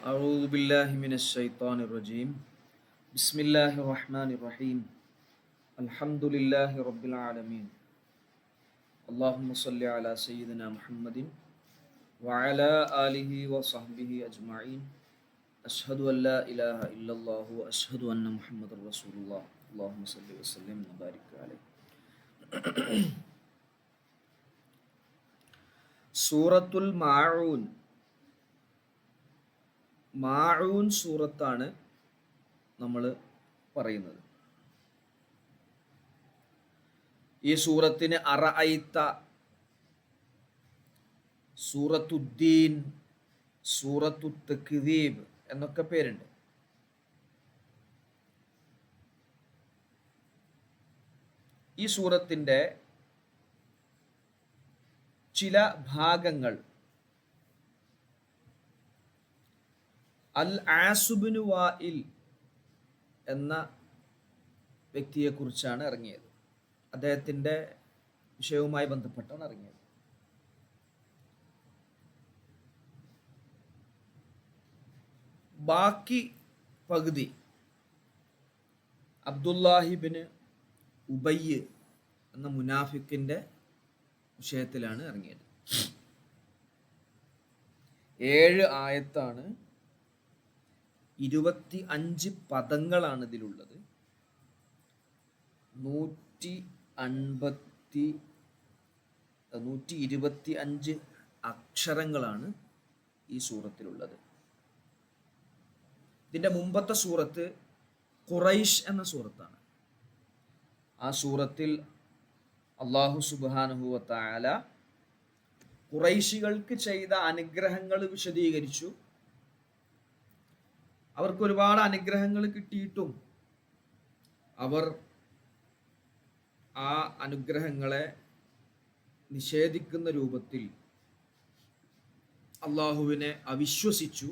أعوذ بالله من الشيطان الرجيم بسم الله الرحمن الرحيم الحمد لله رب العالمين اللهم صل على سيدنا محمد وعلى آله وصحبه أجمعين أشهد أن لا إله إلا الله وأشهد أن محمد رسول الله اللهم صل وسلم وبارك عليه സൂറത്തുൽ മാഊൻ മാഊൻ സൂറത്താണ് നമ്മൾ പറയുന്നത്. ഈ സൂറത്തിന് അറഅയ്ത, സൂറത്തുദ്ദീൻ, സൂറത്തു തക്ദീബ് എന്നൊക്കെ പേരുണ്ട്. ഈ സൂറത്തിൻ്റെ ചില ഭാഗങ്ങൾ അൽ ആസുബ്നു വാഇൽ എന്ന വ്യക്തിയെക്കുറിച്ചാണ് ഇറങ്ങിയത്. അദ്ദേഹത്തിൻ്റെ വിഷയവുമായി ബന്ധപ്പെട്ടാണ് ഇറങ്ങിയത്. ബാക്കി പകുതി അബ്ദുല്ലാഹിബിന് ഉബയ്യ് എന്ന മുനാഫിക്കിൻ്റെ വിഷയത്തിലാണ് ഇറങ്ങിയത്. 7 ആയത്താണ്, 25 പദങ്ങളാണ് ഇതിലുള്ളത്, 125 അക്ഷരങ്ങളാണ് ഈ സൂറത്തിലുള്ളത്. ഇതിൻ്റെ മുമ്പത്തെ സൂറത്ത് ഖുറൈശ് എന്ന സൂറത്താണ്. ആ സൂറത്തിൽ അല്ലാഹു സുബ്ഹാനഹു വ തആല ഖുറൈശികൾക്ക് ചെയ്ത അനുഗ്രഹങ്ങൾ വിശദീകരിച്ചു. അവർക്ക് ഒരുപാട് അനുഗ്രഹങ്ങൾ കിട്ടിയിട്ടും അവർ ആ അനുഗ്രഹങ്ങളെ നിഷേധിക്കുന്ന രൂപത്തിൽ അള്ളാഹുവിനെ അവിശ്വസിച്ചു.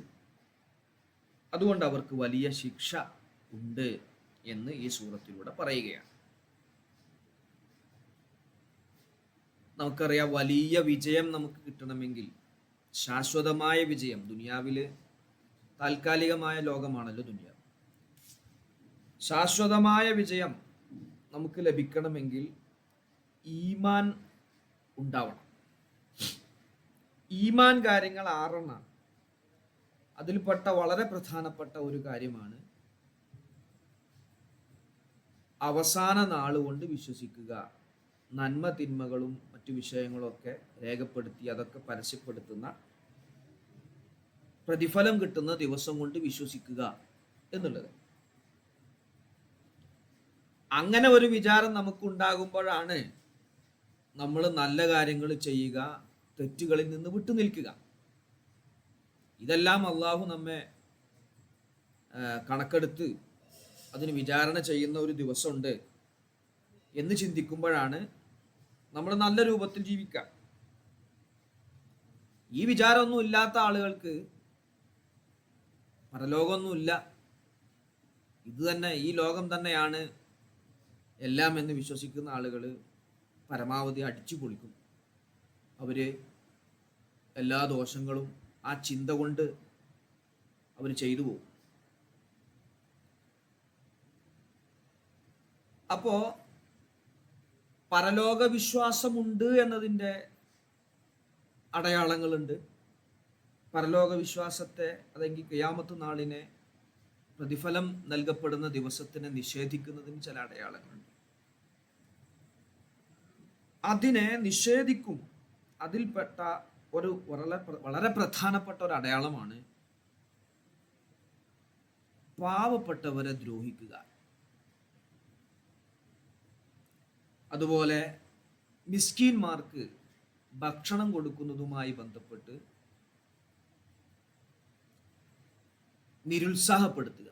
അതുകൊണ്ട് അവർക്ക് വലിയ ശിക്ഷ ഉണ്ട് എന്ന് ഈ സൂറത്തിലൂടെ പറയുകയാണ്. നമുക്കറിയാം, വലിയ വിജയം നമുക്ക് കിട്ടണമെങ്കിൽ, ശാശ്വതമായ വിജയം, ദുനിയാവിൽ താൽക്കാലികമായ ലോകമാണല്ലോ ദുനിയാവ്, ശാശ്വതമായ വിജയം നമുക്ക് ലഭിക്കണമെങ്കിൽ ഈമാൻ ഉണ്ടാവണം. ഈമാൻ കാര്യങ്ങൾ 6 അതിൽപ്പെട്ട വളരെ പ്രധാനപ്പെട്ട ഒരു കാര്യമാണ് അവസാന നാളുകൊണ്ട് വിശ്വസിക്കുക. നന്മ തിന്മകളും മറ്റു വിഷയങ്ങളൊക്കെ രേഖപ്പെടുത്തി അതൊക്കെ പരസ്യപ്പെടുത്തുന്ന, പ്രതിഫലം കിട്ടുന്ന ദിവസം കൊണ്ട് വിശ്വസിക്കുക എന്നുള്ളത്. അങ്ങനെ ഒരു വിചാരം നമുക്കുണ്ടാകുമ്പോഴാണ് നമ്മൾ നല്ല കാര്യങ്ങൾ ചെയ്യുക, തെറ്റുകളിൽ നിന്ന് വിട്ടു നിൽക്കുക. ഇതെല്ലാം അള്ളാഹു നമ്മെ കണക്കെടുത്ത് അതിന് വിചാരണ ചെയ്യുന്ന ഒരു ദിവസമുണ്ട് എന്ന് ചിന്തിക്കുമ്പോഴാണ് നമ്മൾ നല്ല രൂപത്തിൽ ജീവിക്കുക. ഈ വിചാരമൊന്നും ഇല്ലാത്ത ആളുകൾക്ക് പരലോകമൊന്നുമില്ല, ഇത് തന്നെ, ഈ ലോകം തന്നെയാണ് എല്ലാം എന്ന് വിശ്വസിക്കുന്ന ആളുകൾ പരമാവധി അടിച്ചു പൊളിക്കും. അവർ എല്ലാ ദോഷങ്ങളും ആ ചിന്ത കൊണ്ട് അവർ ചെയ്തു പോകും. അപ്പോൾ പരലോക വിശ്വാസമുണ്ട് എന്നതിൻ്റെ അടയാളങ്ങളുണ്ട്. പരലോക വിശ്വാസത്തെ, അല്ലെങ്കിൽ ഖിയാമത്ത് നാളിനെ, പ്രതിഫലം നൽകപ്പെടുന്ന ദിവസത്തിനെ നിഷേധിക്കുന്നതിന് ചില അടയാളങ്ങളുണ്ട്. അതിനെ നിഷേധിക്കും. അതിൽപ്പെട്ട ഒരു വളരെ പ്രധാനപ്പെട്ട ഒരു അടയാളമാണ് പാവപ്പെട്ടവരെ ദ്രോഹിക്കുക. അതുപോലെ മിസ്കീന്മാർക്ക് ഭക്ഷണം കൊടുക്കുന്നതുമായി ബന്ധപ്പെട്ട് നിരുത്സാഹപ്പെടുത്തുക,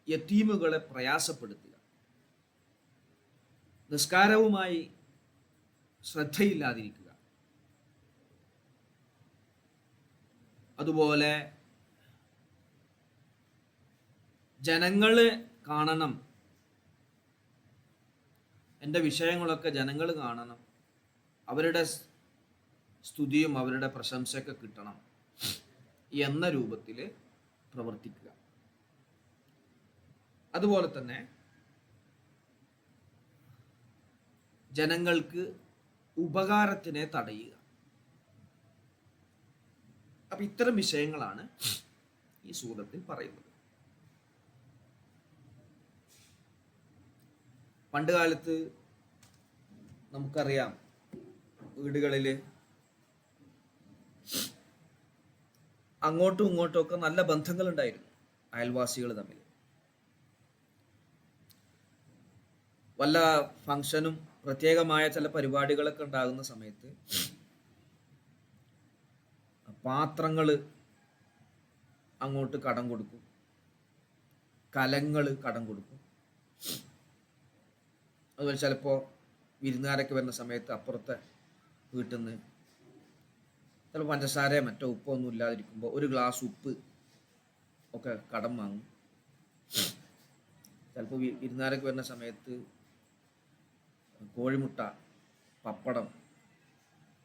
യതീമുകളെ പ്രയാസപ്പെടുത്തുക, നിസ്കാരവുമായി ശ്രദ്ധയില്ലാതിരിക്കുക, അതുപോലെ ജനങ്ങൾ കാണണം, എൻ്റെ വിഷയങ്ങളൊക്കെ ജനങ്ങൾ കാണണം, അവരുടെ സ്തുതിയും അവരുടെ പ്രശംസയൊക്കെ കിട്ടണം, എന്ന രൂപത്തിൽ പ്രവർത്തിക്കുക. അതുപോലെ തന്നെ ജനങ്ങൾക്ക് ഉപകാരത്തിനെ തടയുക. അപ്പൊ ഇത്തരം വിഷയങ്ങളാണ് ഈ സൂറത്തിൽ പറയുന്നത്. പണ്ട് കാലത്ത് നമുക്കറിയാം, വീടുകളിൽ അങ്ങോട്ടും ഇങ്ങോട്ടും ഒക്കെ നല്ല ബന്ധങ്ങൾ ഉണ്ടായിരുന്നു, അയൽവാസികൾ തമ്മിൽ. വല്ല ഫംഗ്ഷനും പ്രത്യേകമായ ചില പരിപാടികളൊക്കെ ഉണ്ടാകുന്ന സമയത്ത് പാത്രങ്ങൾ അങ്ങോട്ട് കടം കൊടുക്കും, കലങ്ങൾ കടം കൊടുക്കും. അതുപോലെ ചിലപ്പോൾ വിരുന്നുകാരൊക്കെ വരുന്ന സമയത്ത് അപ്പുറത്തെ വീട്ടിൽ നിന്ന് ചിലപ്പോൾ പഞ്ചസാരയോ മറ്റോ ഉപ്പോ ഒന്നും ഇല്ലാതിരിക്കുമ്പോൾ ഒരു ഗ്ലാസ് ഉപ്പ് ഒക്കെ കടം വാങ്ങും. ചിലപ്പോൾ വിരുന്നുകാരൊക്കെ വരുന്ന സമയത്ത് കോഴിമുട്ട, പപ്പടം,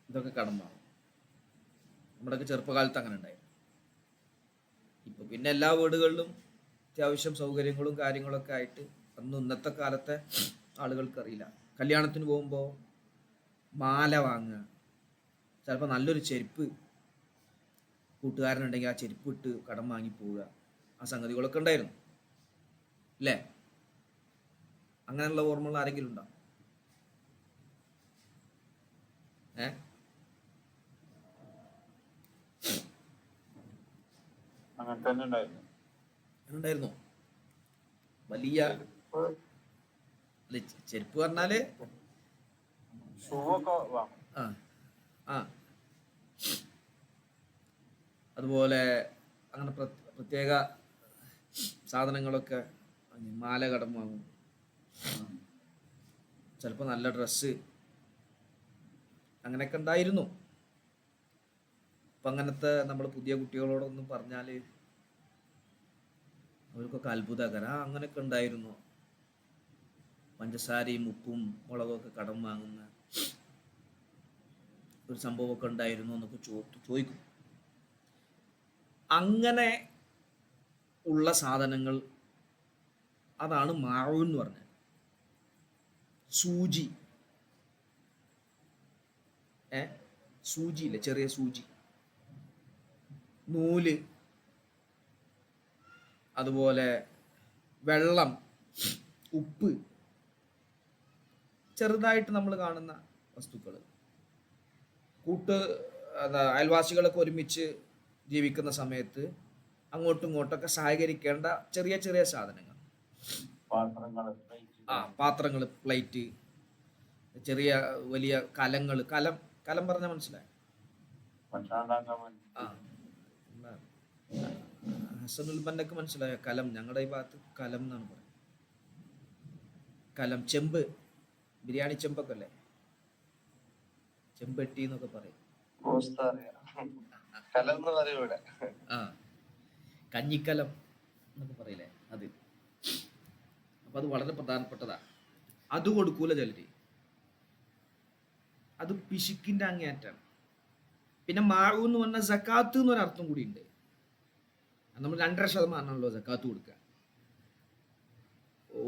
ഇതൊക്കെ കടം വാങ്ങും. നമ്മുടെയൊക്കെ ചെറുപ്പകാലത്ത് അങ്ങനെ ഉണ്ടായിരുന്നു. ഇപ്പം പിന്നെ എല്ലാ വീടുകളിലും അത്യാവശ്യം സൗകര്യങ്ങളും കാര്യങ്ങളൊക്കെ ആയിട്ട് അന്ന് ഇന്നത്തെ കാലത്തെ ആളുകൾക്കറിയില്ല. കല്യാണത്തിന് പോകുമ്പോൾ മാല വാങ്ങുക, ചിലപ്പോൾ നല്ലൊരു ചെരുപ്പ് കൂട്ടുകാരനുണ്ടെങ്കിൽ ആ ചെരുപ്പ് ഇട്ട് കടം വാങ്ങി പോവുക, ആ സംഗതികളൊക്കെ ഉണ്ടായിരുന്നു അല്ലേ? അങ്ങനെയുള്ള ഓർമ്മകൾ ആരെങ്കിലും ഉണ്ടോ? ഉണ്ടായിരുന്നു. വലിയ ചെരുപ്പ് പറഞ്ഞാല് അതുപോലെ അങ്ങനെ പ്രത്യേക സാധനങ്ങളൊക്കെ, മാല കടം വാങ്ങും, ചിലപ്പോൾ നല്ല ഡ്രസ്സ്, അങ്ങനെയൊക്കെ ഉണ്ടായിരുന്നു. അപ്പം അങ്ങനത്തെ നമ്മൾ പുതിയ കുട്ടികളോടൊന്നും പറഞ്ഞാൽ അവർക്കൊക്കെ അത്ഭുതകരം. അങ്ങനെയൊക്കെ ഉണ്ടായിരുന്നു, പഞ്ചസാരയും ഉപ്പും മുളകൊക്കെ കടം വാങ്ങുന്ന ഒരു സംഭവമൊക്കെ ഉണ്ടായിരുന്നു എന്നൊക്കെ ചോദിക്കും. അങ്ങനെ ഉള്ള സാധനങ്ങൾ, അതാണ് മാഊൻ എന്ന് പറഞ്ഞത്. സൂചി, സൂചിയില്ലേ, ചെറിയ സൂചി, നൂല്, അതുപോലെ വെള്ളം, ഉപ്പ്, ചെറുതായിട്ട് നമ്മൾ കാണുന്ന വസ്തുക്കൾ. അയൽവാസികളൊക്കെ ഒരുമിച്ച് ജീവിക്കുന്ന സമയത്ത് അങ്ങോട്ടും ഇങ്ങോട്ടൊക്കെ സഹകരിക്കേണ്ട ചെറിയ ചെറിയ സാധനങ്ങൾ, പാത്രങ്ങൾ, പ്ലേറ്റ്, ചെറിയ വലിയ കലങ്ങൾ. കലം പറഞ്ഞാൽ മനസ്സിലായി? ഹസനുൽ ബന്നക്ക് മനസ്സിലായോ കലം? ഞങ്ങളുടെ ഈ ഭാഗത്ത് കലം എന്നാണ് പറയുന്നത്. കലം, ചെമ്പ്, ബിരിയാണി ചെമ്പൊക്കെ അല്ലേ, ചെമ്പെട്ടി എന്നൊക്കെ പറയും. കഞ്ഞിക്കലം എന്നൊക്കെ പറയില്ലേ, അത്. അപ്പൊ അത് വളരെ പ്രധാനപ്പെട്ടതാ. അത് കൊടുക്കൂല ചിലര്, അത് പിശുക്കിന്റെ അങ്ങേയറ്റാണ്. പിന്നെ മാഴു എന്ന് പറഞ്ഞാൽ സക്കാത്ത് എന്നൊരർത്ഥം കൂടി ഉണ്ട്. നമ്മൾ 2.5% സക്കാത്ത് കൊടുക്കുക.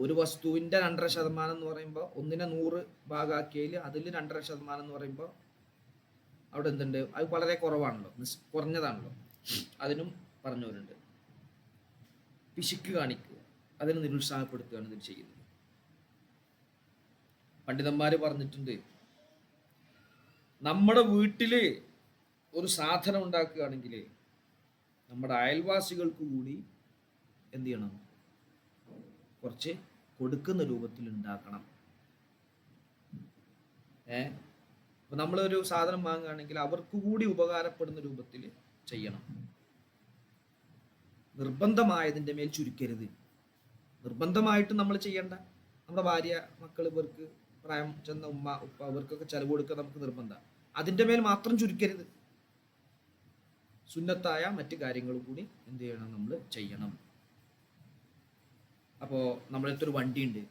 ഒരു വസ്തുവിന്റെ 2.5% എന്ന് പറയുമ്പോൾ, ഒന്നിനെ 100 ഭാഗമാക്കിയതിൽ അതിൽ 2.5% എന്ന് പറയുമ്പോൾ അവിടെ എന്തുണ്ട്? അത് വളരെ കുറവാണല്ലോ, കുറഞ്ഞതാണല്ലോ. അതിനും പറഞ്ഞവരുണ്ട്. പിശുക്ക് കാണിക്കുക, അതിനെ നിരുത്സാഹപ്പെടുത്തുകയാണ് ഇതിൽ ചെയ്യുന്നത്. പണ്ഡിതന്മാര് പറഞ്ഞിട്ടുണ്ട്, നമ്മുടെ വീട്ടില് ഒരു സാധനം ഉണ്ടാക്കുകയാണെങ്കിൽ നമ്മുടെ അയൽവാസികൾക്ക് കൂടി എന്ത് ചെയ്യണം? കുറച്ച് കൊടുക്കുന്ന രൂപത്തിൽ ഉണ്ടാക്കണം. അപ്പൊ നമ്മളൊരു സാധനം വാങ്ങുകയാണെങ്കിൽ അവർക്ക് കൂടി ഉപകാരപ്പെടുന്ന രൂപത്തിൽ ചെയ്യണം. നിർബന്ധമായതിൻ്റെ മേൽ ചുരുക്കരുത്. നിർബന്ധമായിട്ട് നമ്മൾ ചെയ്യേണ്ട, നമ്മുടെ ഭാര്യ, മക്കൾ, ഇവർക്ക് പ്രായം ചെന്ന ഉമ്മ, ഉപ്പ, അവർക്കൊക്കെ ചെലവ് കൊടുക്കുക നമുക്ക് നിർബന്ധം. അതിൻ്റെ മേൽ മാത്രം ചുരുക്കരുത്. സുന്നത്തായ മറ്റു കാര്യങ്ങളും കൂടി എന്ത് ചെയ്യണം? നമ്മൾ ചെയ്യണം. അപ്പോൾ നമ്മളടുത്തൊരു വണ്ടിയുണ്ട്,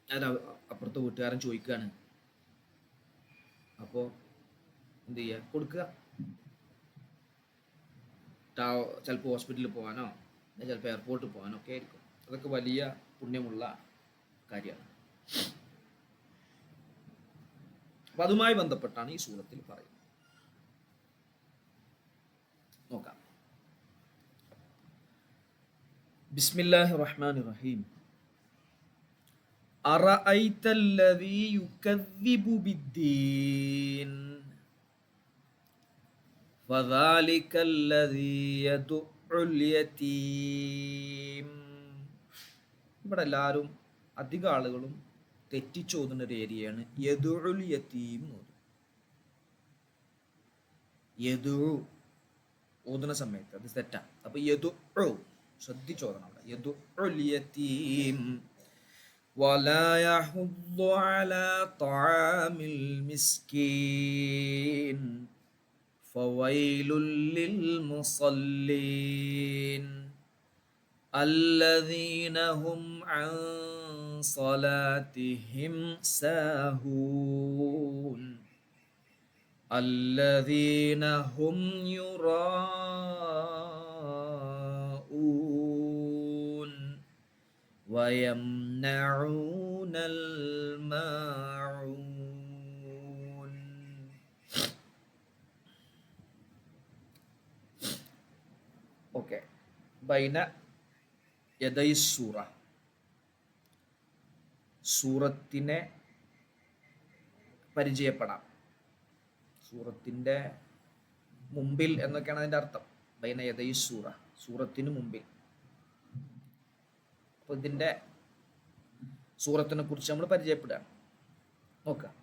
അത് അപ്പുറത്തെ വീട്ടുകാരൻ ചോദിക്കുകയാണ്. അപ്പോൾ എന്ത് ചെയ്യുക? കൊടുക്കുക. ചിലപ്പോൾ ഹോസ്പിറ്റലിൽ പോകാനോ ചിലപ്പോൾ എയർപോർട്ടിൽ പോകാനോ ഒക്കെ ആയിരിക്കും. അതൊക്കെ വലിയ പുണ്യമുള്ള കാര്യമാണ്. അപ്പം അതുമായി ബന്ധപ്പെട്ടാണ് ഈ സൂറത്തിൽ പറയുന്നത്. നോക്കാം. ബിസ്മില്ലാഹിർ റഹ്മാനിർ റഹീം. അറഅയ്തല്ലദീ യുകദ്ദിബു ബിദ്ദീൻ ഫദാലികല്ലദീ യദ്ഉൽ യതീം. ഇവിടെ എല്ലാവരും അധിക ആളുകളും തെറ്റിച്ചോതുന്ന ഒരു ഏരിയയാണ് യദ്ഉൽ യതീം. യദു ഓതുന്ന സമയത്ത് അത് തെറ്റാണ്. അപ്പൊ യദു ശ്രദ്ധിച്ചോദണം. യദ്ഉൽ യതീം വലാ യഹുദ്ദു അലാ തആമിൽ മിസ്കീൻ ഫവൈലുൽ ലിൽ മുസല്ലീൻ الذين هم عن صلاتهم ساهون الذين هم يراءون ويمنعون الماعون. ഓക്കെ. ബൈന യദൈ സൂറ, സൂറത്തിനെ പരിചയപ്പെടാം. സൂറത്തിൻ്റെ മുമ്പിൽ എന്നൊക്കെയാണ് അതിൻ്റെ അർത്ഥം. ബൈന യദൈ സൂറ, സൂറത്തിന് മുമ്പിൽ. അപ്പോൾ ഇതിൻ്റെ സൂറത്തിനെ കുറിച്ച് നമ്മൾ പരിചയപ്പെടുകയാണ്. നോക്കാം.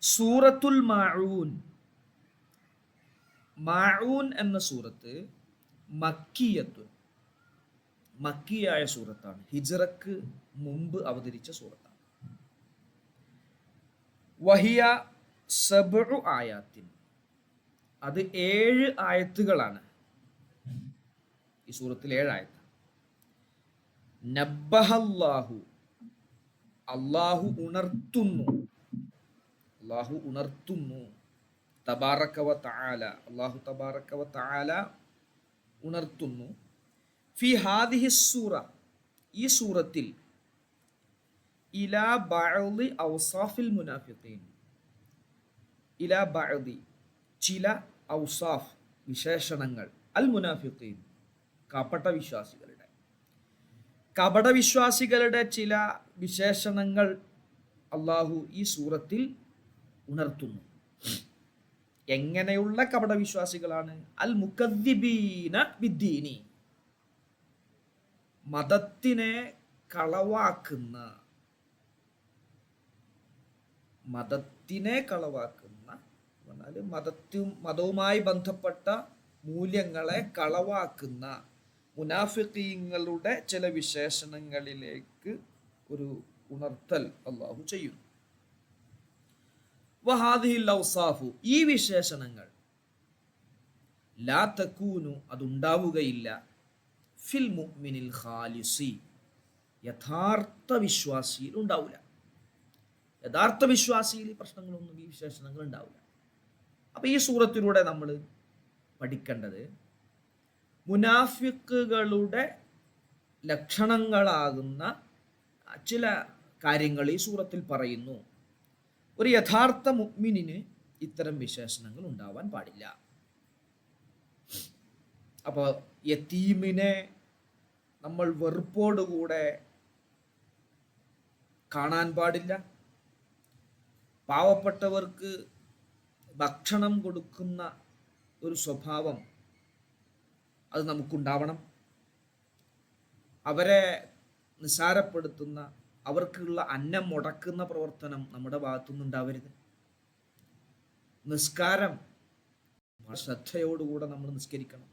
സൂറത്തുൽ മാഊൻ. മാഊൻ എന്ന സൂറത്ത് മക്കിയത്തുൻ, മക്കിയായ സൂറത്താണ്. ഹിജ്റക്ക് മുമ്പ് അവതരിച്ച സൂറത്താണ്. വഹിയ സബ്ഉ ആയാത്തിൻ, അത് 7 ആയത്തുകളാണ്. ഈ സൂറത്തിൽ 7 ആയത്ത്. നബ്ബഹല്ലാഹു, അല്ലാഹു ഉണർത്തുന്നു, അല്ലാഹു ഉണർത്തുന്നു. തബാറക വ തആല, അല്ലാഹു തബാറക വ തആല ഉണർത്തുന്നു. ഫി ഹാദിഹി സൂറ, ഈ സൂറത്തിൽ, ഇലാ ബഅദി ഔസാഫിൽ മുനാഫിഖീൻ, ഇലാ ബഅദി ചില ഔസാഫ് വിശേഷണങ്ങൾ, അൽ മുനാഫിഖീൻ കപട വിശ്വാസികളുടെ, കപട വിശ്വാസികളുടെ ചില വിശേഷണങ്ങൾ അല്ലാഹു ഈ സൂറത്തിൽ ഉണർത്തുന്നു. എങ്ങനെയുള്ള കപട വിശ്വാസികളാണ്? അൽ മുകദ്ദിബീന ബിദ്ദീനി, മതത്തിനെ കളവാക്കുന്ന, മതത്തിനെ കളവാക്കുന്ന, മതവുമായി ബന്ധപ്പെട്ട മൂല്യങ്ങളെ കളവാക്കുന്ന മുനാഫിഖീങ്ങളുടെ ചില വിശേഷണങ്ങളിലേക്ക് ഒരു ഉണർത്തൽ അല്ലാഹു ചെയ്യുന്നു. വഹാദിഹിൽ ഔസാഫു, ഈ വിശേഷണങ്ങൾ, ലാ തകൂനു, അതുണ്ടാവുകയില്ല, ഫിൽ മുഅ്മിനിൽ ഖാലിസി, യഥാർത്ഥ വിശ്വാസിയിൽ ഉണ്ടാവില്ല. യഥാർത്ഥ വിശ്വാസിയിൽ ഈ പ്രശ്നങ്ങളൊന്നും, ഈ വിശേഷണങ്ങൾ ഉണ്ടാവില്ല. അപ്പൊ ഈ സൂറത്തിലൂടെ നമ്മൾ പഠിക്കേണ്ടത് മുനാഫിക്കുകളുടെ ലക്ഷണങ്ങളാകുന്ന ചില കാര്യങ്ങൾ ഈ സൂറത്തിൽ പറയുന്നു. ഒരു യഥാർത്ഥ മുഅ്മിനിന് ഇത്തരം വിശേഷണങ്ങൾ ഉണ്ടാവാൻ പാടില്ല. അപ്പോൾ യതീമിനെ നമ്മൾ വെറുപ്പോടുകൂടെ കാണാൻ പാടില്ല. പാവപ്പെട്ടവർക്ക് ഭക്ഷണം കൊടുക്കുന്ന ഒരു സ്വഭാവം അത് നമുക്കുണ്ടാവണം. അവരെ നിസ്സാരപ്പെടുത്തുന്ന, അവർക്കുള്ള അന്നം മുടക്കുന്ന പ്രവർത്തനം നമ്മുടെ ഭാഗത്തുനിന്ന് ഉണ്ടാവരുത്. നിസ്കാരം ശ്രദ്ധയോടുകൂടെ നമ്മൾ നിസ്കരിക്കണം.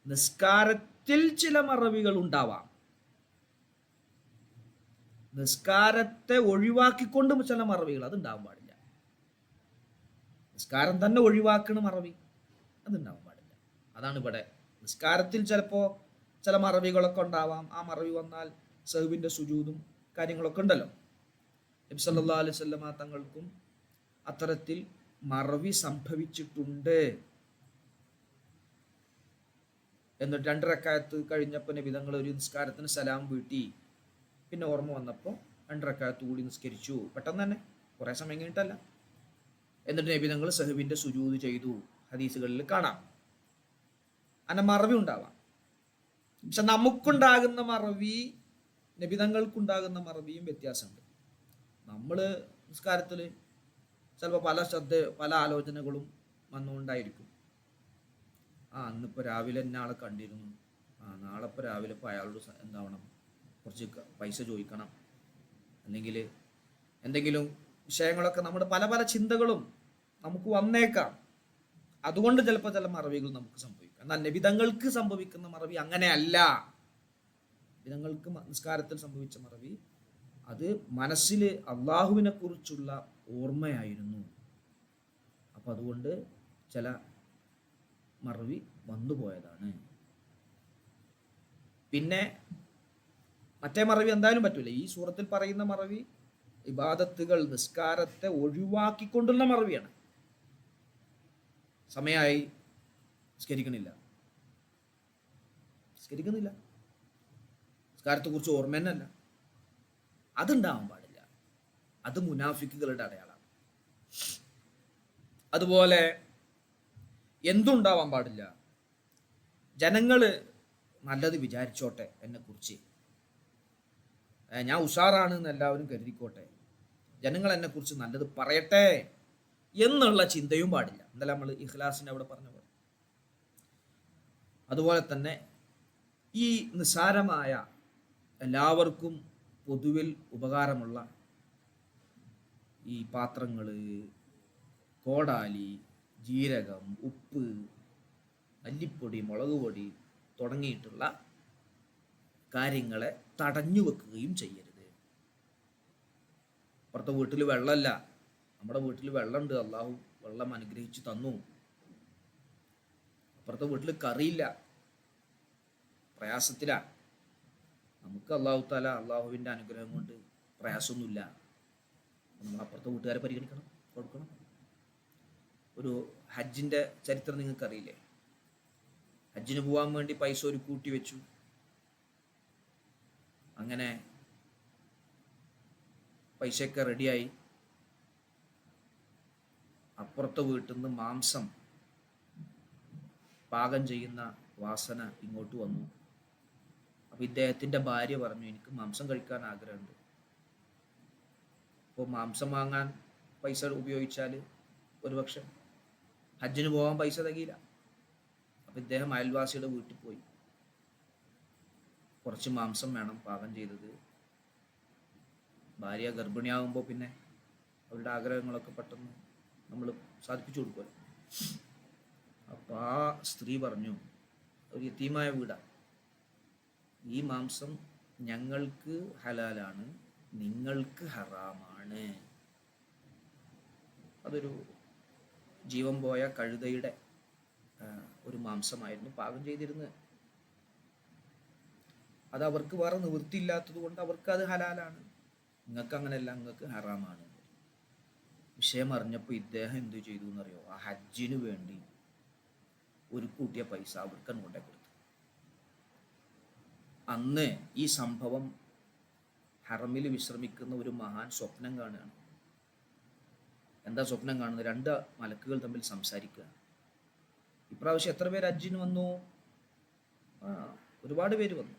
നിസ്കാരത്തിൽ ചില മറവികൾ ഉണ്ടാവാം. നിസ്കാരത്തെ ഒഴിവാക്കിക്കൊണ്ട് ചില മറവികൾ അതുണ്ടാവാൻ പാടില്ല. നിസ്കാരം തന്നെ ഒഴിവാക്കണ മറവി അതുണ്ടാവാൻ പാടില്ല. അതാണ് ഇവിടെ. നിസ്കാരത്തിൽ ചിലപ്പോൾ ചില മറവികളൊക്കെ ഉണ്ടാവാം. ആ മറവി വന്നാൽ സഹ്വിന്റെ സുജൂദും കാര്യങ്ങളൊക്കെ ഉണ്ടല്ലോ. നബി സല്ലല്ലാഹു അലൈഹി വസല്ലമ തങ്ങൾക്കും അത്തരത്തിൽ മറവി സംഭവിച്ചിട്ടുണ്ട്. എന്നിട്ട് 2 റക്അത്ത് കഴിഞ്ഞപ്പോൾ നബി തങ്ങൾ ഒരു നിസ്കാരത്തിന് സലാം വീട്ടി. പിന്നെ ഓർമ്മ വന്നപ്പോൾ 2 റക്അത്ത് കൂടി നിസ്കരിച്ചു, പെട്ടെന്ന് തന്നെ, കുറേ സമയം കഴിഞ്ഞിട്ടല്ല. എന്നിട്ട് നബി തങ്ങൾ സഹ്വിൻ്റെ സുജൂദ് ചെയ്തു. ഹദീസുകളിൽ കാണാം. അങ്ങനെ മറവി ഉണ്ടാവാം. പക്ഷെ നമുക്കുണ്ടാകുന്ന മറവി നബിതങ്ങൾക്കുണ്ടാകുന്ന മറവിയും വ്യത്യാസമുണ്ട്. നമ്മൾ നിസ്കാരത്തിൽ ചിലപ്പോൾ പല ആലോചനകളും വന്നുകൊണ്ടായിരിക്കും. അന്നിപ്പോൾ രാവിലെ എന്നെ ആളെ കണ്ടിരുന്നു, നാളെ ഇപ്പോൾ രാവിലെ ഇപ്പോൾ അയാളോട് എന്താവണം, കുറച്ച് പൈസ ചോദിക്കണം, അല്ലെങ്കിൽ എന്തെങ്കിലും വിഷയങ്ങളൊക്കെ നമ്മുടെ പല പല ചിന്തകളും നമുക്ക് വന്നേക്കാം. അതുകൊണ്ട് ചിലപ്പോൾ ചില മറവികൾ നമുക്ക് സംഭവിക്കാം. എന്നാൽ നബിതങ്ങൾക്ക് സംഭവിക്കുന്ന മറവി അങ്ങനെയല്ല. നബിതങ്ങൾക്ക് നിസ്കാരത്തിൽ സംഭവിച്ച മറവി അത് മനസ്സിൽ അള്ളാഹുവിനെ കുറിച്ചുള്ള ഓർമ്മയായിരുന്നു. അപ്പം അതുകൊണ്ട് ചില മറവി വന്നുപോയതാണ്. പിന്നെ മറ്റേ മറവി എന്തായാലും പറ്റൂല. ഈ സൂറത്തിൽ പറയുന്ന മറവി ഇബാദത്തുകൾ, നിസ്കാരത്തെ ഒഴിവാക്കിക്കൊണ്ടുള്ള മറവിയാണ്. സമയമായി നിസ്കരിക്കുന്നില്ല, നിസ്കാരത്തെക്കുറിച്ച് ഓർമ്മ തന്നെ അല്ല, അതുണ്ടാവാൻ പാടില്ല. അത് മുനാഫിക്കുകളുടെ അടയാളമാണ്. അതുപോലെ എന്തുണ്ടാവാൻ പാടില്ല, ജനങ്ങൾ നല്ലത് വിചാരിച്ചോട്ടെ, എന്നെക്കുറിച്ച് ഞാൻ ഉഷാറാണ് എന്ന് എല്ലാവരും കരുതിക്കോട്ടെ, ജനങ്ങൾ എന്നെക്കുറിച്ച് നല്ലത് പറയട്ടെ എന്നുള്ള ചിന്തയും പാടില്ല. എന്നല്ല നമ്മൾ ഇഖ്ലാസിനെ അവിടെ പറഞ്ഞ പോലെ. അതുപോലെ തന്നെ ഈ നിസ്സാരമായ എല്ലാവർക്കും പൊതുവിൽ ഉപകാരമുള്ള ഈ പാത്രങ്ങൾ, കോടാലി, ജീരകം, ഉപ്പ്, മല്ലിപ്പൊടി, മുളക് പൊടി തുടങ്ങിയിട്ടുള്ള കാര്യങ്ങളെ തടഞ്ഞു വെക്കുകയും ചെയ്യരുത്. അപ്പുറത്തെ വീട്ടിൽ വെള്ളമല്ല, നമ്മുടെ വീട്ടിൽ വെള്ളമുണ്ട്, അള്ളാഹു വെള്ളം അനുഗ്രഹിച്ചു തന്നു. അപ്പുറത്തെ വീട്ടിൽ കറിയില്ല, പ്രയാസത്തിലാണ്. നമുക്ക് അള്ളാഹു താല അള്ളാഹുവിൻ്റെ അനുഗ്രഹം കൊണ്ട് പ്രയാസമൊന്നുമില്ല. നമ്മൾ അപ്പുറത്തെ വീട്ടുകാരെ പരിഗണിക്കണം, കൊടുക്കണം. ഒരു ഹജ്ജിൻ്റെ ചരിത്രം നിങ്ങൾക്കറിയില്ലേ? ഹജ്ജിന് പോകാൻ വേണ്ടി പൈസ ഒരു കൂട്ടി വെച്ചു. അങ്ങനെ പൈസയൊക്കെ റെഡിയായി. അപ്പുറത്തെ വീട്ടിൽ നിന്ന് മാംസം പാകം ചെയ്യുന്ന വാസന ഇങ്ങോട്ട് വന്നു. അപ്പോൾ ഇദ്ദേഹത്തിൻ്റെ ഭാര്യ പറഞ്ഞു, എനിക്ക് മാംസം കഴിക്കാൻ ആഗ്രഹമുണ്ട്. അപ്പോൾ മാംസം വാങ്ങാൻ പൈസ ഉപയോഗിച്ചാൽ ഒരുപക്ഷെ ഹജ്ജിന് പോകാൻ പൈസ തികയില്ല. അപ്പോൾ ഇദ്ദേഹം അയൽവാസിയുടെ വീട്ടിൽ പോയി, കുറച്ച് മാംസം വേണം പാകം ചെയ്തത്. ഭാര്യ ഗർഭിണിയാകുമ്പോൾ പിന്നെ അവരുടെ ആഗ്രഹങ്ങളൊക്കെ പെട്ടെന്ന് നമ്മൾ സാധിപ്പിച്ചു കൊടുക്കുമല്ലോ. അപ്പോൾ ആ സ്ത്രീ പറഞ്ഞു, ഒരു യതീമായ വീടാണ്, ഈ മാംസം ഞങ്ങൾക്ക് ഹലാലാണ്, നിങ്ങൾക്ക് ഹറാമാണ്. അതൊരു ജീവൻ പോയ കഴുതയുടെ ഒരു മാംസമായിരുന്നു പാകം ചെയ്തിരുന്നത്. അത് അവർക്ക് വേറെ നിവൃത്തിയില്ലാത്തത് കൊണ്ട് അവർക്ക് അത് ഹലാലാണ്, നിങ്ങൾക്ക് അങ്ങനെയല്ല, നിങ്ങൾക്ക് ഹറാമാണ്. വിഷയം അറിഞ്ഞപ്പോൾ ഇദ്ദേഹം എന്തു ചെയ്തു എന്നറിയോ? ആ ഹജ്ജിന് വേണ്ടി ഒരു കൂട്ടിയ പൈസ അവർക്ക് കൊണ്ടേ കൊടുത്തു. അന്ന് ഈ സംഭവം ഹറമിൽ വിശ്രമിക്കുന്ന ഒരു മഹാൻ സ്വപ്നം കാണുകയാണ്. എന്താ സ്വപ്നം കാണുന്നത്? 2 മലക്കുകൾ തമ്മിൽ സംസാരിക്കുക. ഇപ്രാവശ്യം എത്ര പേര് ഹജ്ജിന് വന്നു? ഒരുപാട് പേര് വന്നു.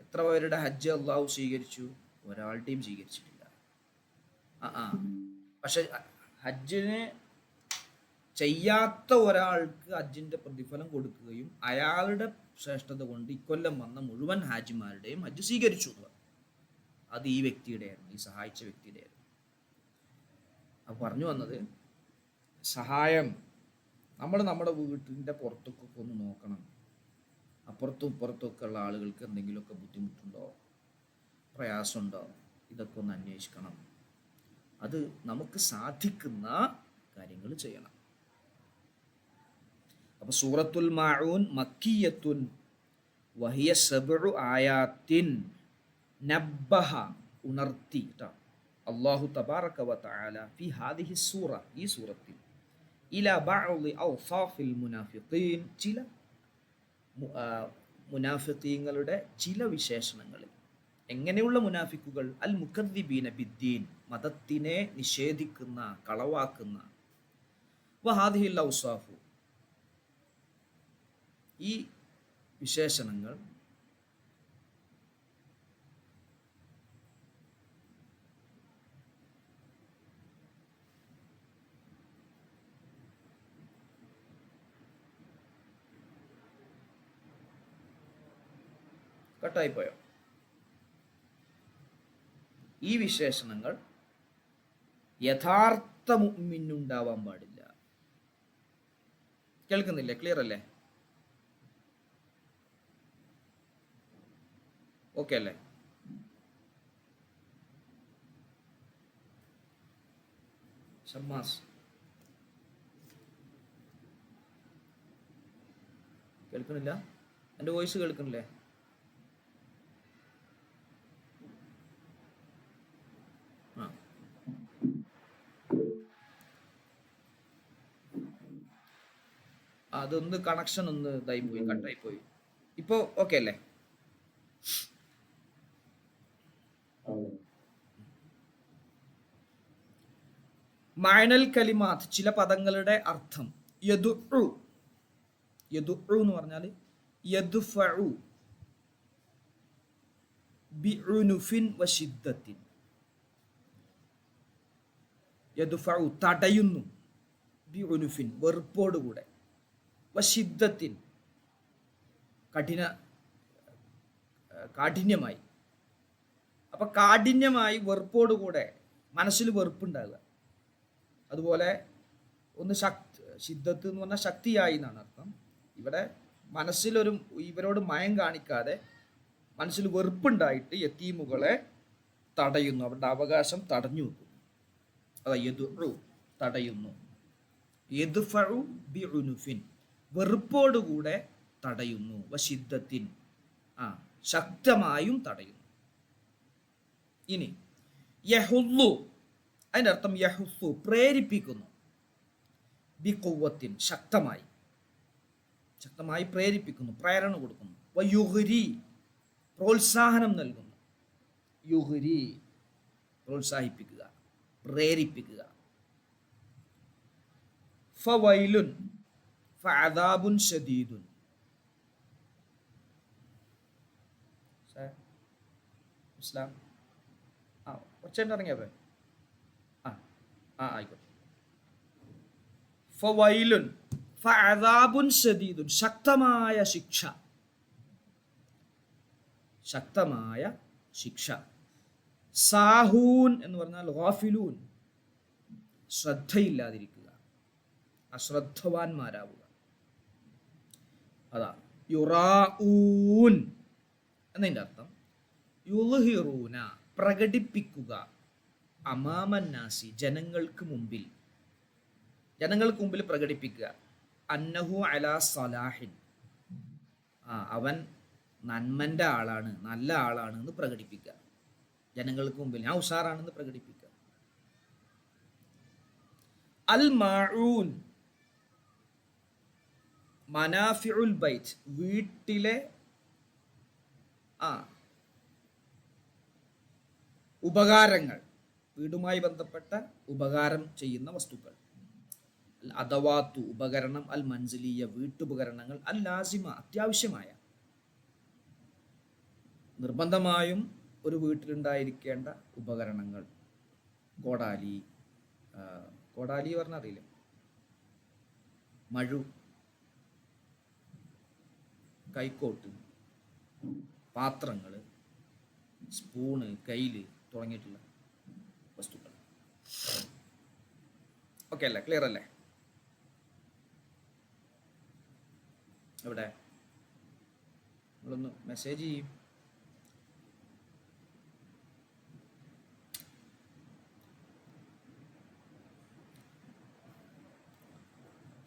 എത്ര പേരുടെ ഹജ്ജ് അള്ളാഹു സ്വീകരിച്ചു? ഒരാളുടെയും സ്വീകരിച്ചിട്ടില്ല. പക്ഷെ ഹജ്ജിന് ചെയ്യാത്ത ഒരാൾക്ക് ഹജ്ജിൻ്റെ പ്രതിഫലം കൊടുക്കുകയും അയാളുടെ ശ്രേഷ്ഠത കൊണ്ട് ഇക്കൊല്ലം വന്ന മുഴുവൻ ഹാജിമാരുടെയും ഹജ്ജ് സ്വീകരിച്ചു എന്ന് പറഞ്ഞു. അത് ഈ വ്യക്തിയുടെയായിരുന്നു, ഈ സഹായിച്ച വ്യക്തിയുടെയായിരുന്നു. അത് പറഞ്ഞു വന്നത്, സഹായം നമ്മൾ നമ്മുടെ വീട്ടിൻ്റെ പുറത്തൊക്കെ ഒന്ന് നോക്കണം. അപ്പുറത്തും ഇപ്പുറത്തൊക്കെ ഉള്ള ആളുകൾക്ക് എന്തെങ്കിലുമൊക്കെ ബുദ്ധിമുട്ടുണ്ടോ, പ്രയാസമുണ്ടോ, ഇതൊക്കെ ഒന്ന് അന്വേഷിക്കണം. അത് നമുക്ക് സാധിക്കുന്ന കാര്യങ്ങൾ ചെയ്യണം. അപ്പോൾ സൂറത്തുൽ മാഊൻ മക്കിയത്തുൻ വഹിയ 7 ആയാത്തിൻ നബ്ബഹ ഉണർത്തി അല്ലാഹു തബാറക വ തആല ഫി ഹാദിഹി സൂറ, ഈ സൂറത്തിൽ, ഇലാ ബഅദി ഔസാഫിൽ മുനാഫിഖീൻ, ചില മുനാഫിഖീങ്ങളുടെ ചില വിശേഷണങ്ങളിൽ. എങ്ങനെയുള്ള മുനാഫിക്കുകൾ? അൽ മുക്കദ്ദിബീന ബിദ്ദീൻ, മതത്തിനെ നിഷേധിക്കുന്ന, കളവാക്കുന്ന. വഹാദിഹിൽ ഔസാഫു, ഈ വിശേഷണങ്ങൾ കട്ടായിപ്പോയോ? ഈ വിശേഷണങ്ങൾ യഥാർത്ഥ മുഅ്മിനുണ്ടാവാൻ പാടില്ല. കേൾക്കുന്നില്ലേ? ക്ലിയർ അല്ലേ? ഓക്കെ അല്ലേ? ഷമ്മാസ് കേൾക്കണില്ല? എൻ്റെ വോയിസ് കേൾക്കണില്ലേ? ആ, അതൊന്ന് കണക്ഷൻ ഒന്ന് ഇതായി പോയി, കട്ടായി പോയി. ഇപ്പോ ഓക്കെ അല്ലേ? മഅനൽ കലിമാത്ത്, ചില പദങ്ങളുടെ അർത്ഥം. യദുഉ, യദുഉ എന്ന് പറഞ്ഞാൽ യദ്ഫഉ ബിഉനുഫിൻ വശിദ്ദത്തിൻ. യദ്ഫഉ തടയുന്നു, ബിഉനുഫിൻ വെറുപ്പോടുകൂടെ, വശിദ്ദത്തിൻ കാഠിന്യമായി. അപ്പൊ കാഠിന്യമായി, വെറുപ്പോടുകൂടെ, മനസ്സിൽ വെറുപ്പുണ്ടാകുക. അതുപോലെ ഒന്ന് ശിദ്ദത്ത് എന്ന് പറഞ്ഞാൽ ശക്തിയായി എന്നാണ് അർത്ഥം. ഇവിടെ മനസ്സിലൊരു, ഇവരോട് മയം കാണിക്കാതെ മനസ്സിൽ വെറുപ്പുണ്ടായിട്ട് യതീമുകളെ തടയുന്നു, അവരുടെ അവകാശം തടഞ്ഞു വെക്കുന്നു. അതാ യദുഉ, തടയുന്നു. യദ്ഫഉ ബിഉനുഫിൻ, വെറുപ്പോടുകൂടെ തടയുന്നു. വശിദ്ദത്തിൻ, ശക്തമായും തടയുന്നു. ഇനി യഹുല്ലു, അതിൻ്റെ അർത്ഥം യഹുസ്സു, പ്രേരിപ്പിക്കുന്നു. ബിഖുവ്വത്തിൻ, ശക്തമായി, ശക്തമായി പ്രേരിപ്പിക്കുന്നു, പ്രേരണ കൊടുക്കുന്നു. വയുഗ്രി, പ്രോത്സാഹനം നൽകുന്നു. യുഗ്രി, പ്രോത്സാഹിപ്പിക്കുക, പ്രേരിപ്പിക്കുക. ഫവൈലുൻ ഫഅദാബുൻ ശദീദുൻ. ഇസ്ലാം ഒച്ചേണ്ട ഇറങ്ങിയപ്പോ ആയിക്കോട്ടെ. ഫവൈലുൻ ഫഅദാബുൻ ശദീദുൻ, ശക്തമായ ശിക്ഷ, ശക്തമായ ശിക്ഷ. സാഹൂൻ എന്ന് പറഞ്ഞാൽ ഗാഫിലൂൻ, ശ്രദ്ധയില്ലാതിരിക്കുക, അശ്രദ്ധവാന്മാരാവുക. അതാ യുറാഊൻ എന്നതിൻ്റെ അർത്ഥം യുൽഹിറൂന, പ്രകടിപ്പിക്കുക. അമാമന്നാസി, ജനങ്ങൾക്ക് മുമ്പിൽ, ജനങ്ങൾക്ക് മുമ്പിൽ പ്രകടിപ്പിക്കുക. അന്നഹു അലാ സലാഹിൻ, അവൻ നന്മൻ്റെ ആളാണ്, നല്ല ആളാണ് എന്ന് പ്രകടിപ്പിക്കുക. ജനങ്ങൾക്ക് മുമ്പിൽ ഞാൻ ഉഷാറാണെന്ന് പ്രകടിപ്പിക്കുക. അൽ മാഊൻ, മനാഫിഉൽ ബൈത്ത്, വീട്ടിലെ ഉപകാരങ്ങൾ, വീടുമായി ബന്ധപ്പെട്ട ഉപകാരം ചെയ്യുന്ന വസ്തുക്കൾ. അദവാത്തു, ഉപകരണം. അൽ മൻസിലിയ, വീട്ടുപകരണങ്ങൾ. അൽ ലാസിമ, അത്യാവശ്യമായ, നിർബന്ധമായും ഒരു വീട്ടിലുണ്ടായിരിക്കേണ്ട ഉപകരണങ്ങൾ. കോടാലി, കോടാലി പറഞ്ഞാൽ അറിയില്ലേ? മഴു, കൈക്കോട്ട്, പാത്രങ്ങൾ, സ്പൂണ്, കയ്യിൽ തുടങ്ങിയിട്ടുള്ള വസ്തുക്കൾ. ഓക്കെ അല്ലേ? ക്ലിയർ അല്ലേ? എവിടെ നിങ്ങളൊന്ന് മെസ്സേജ് ചെയ്യും.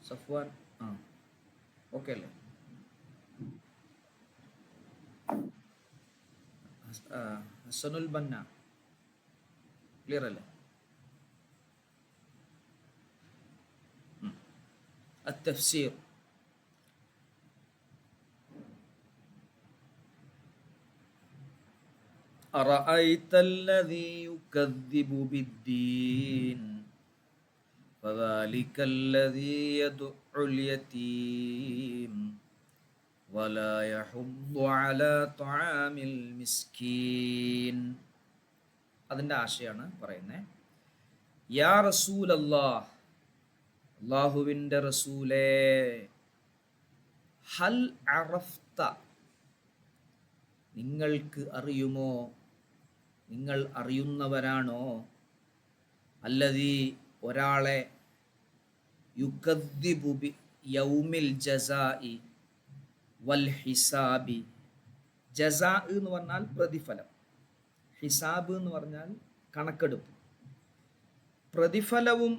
സഫ്വാൻ, ഓക്കെ അല്ലേ? ഹസനുൽ ബന്ന, ക്ലിയർ അല്ലേ? التفسير അറഅയ്തല്ലദീ യുകദ്ദിബു ബിദ്ദീൻ ഫദാലികല്ലദീ യദ്ഉൽ യതീം വലാ യഹുദ്ദു അലാ ത്വആമിൽ മിസ്കീൻ. അതിൻ്റെ ആശയമാണ് പറയുന്നത്. യാ റസൂലല്ലാഹ്, അല്ലാഹുവിൻ്റെ റസൂലേ, ഹൽ അറഫ്ത, നിങ്ങൾക്ക് അറിയുമോ, നിങ്ങൾ അറിയുന്നവരാണോ, അല്ലദീ, ഒരാളെ, യുകദ്ദിബു ബി യൗമിൽ ജസാഇ വൽ ഹിസാബി. ജസാ എന്ന് പറഞ്ഞാൽ പ്രതിഫലം, ഹിസാബ് എന്ന് പറഞ്ഞാൽ കണക്കെടുപ്പ്. പ്രതിഫലവും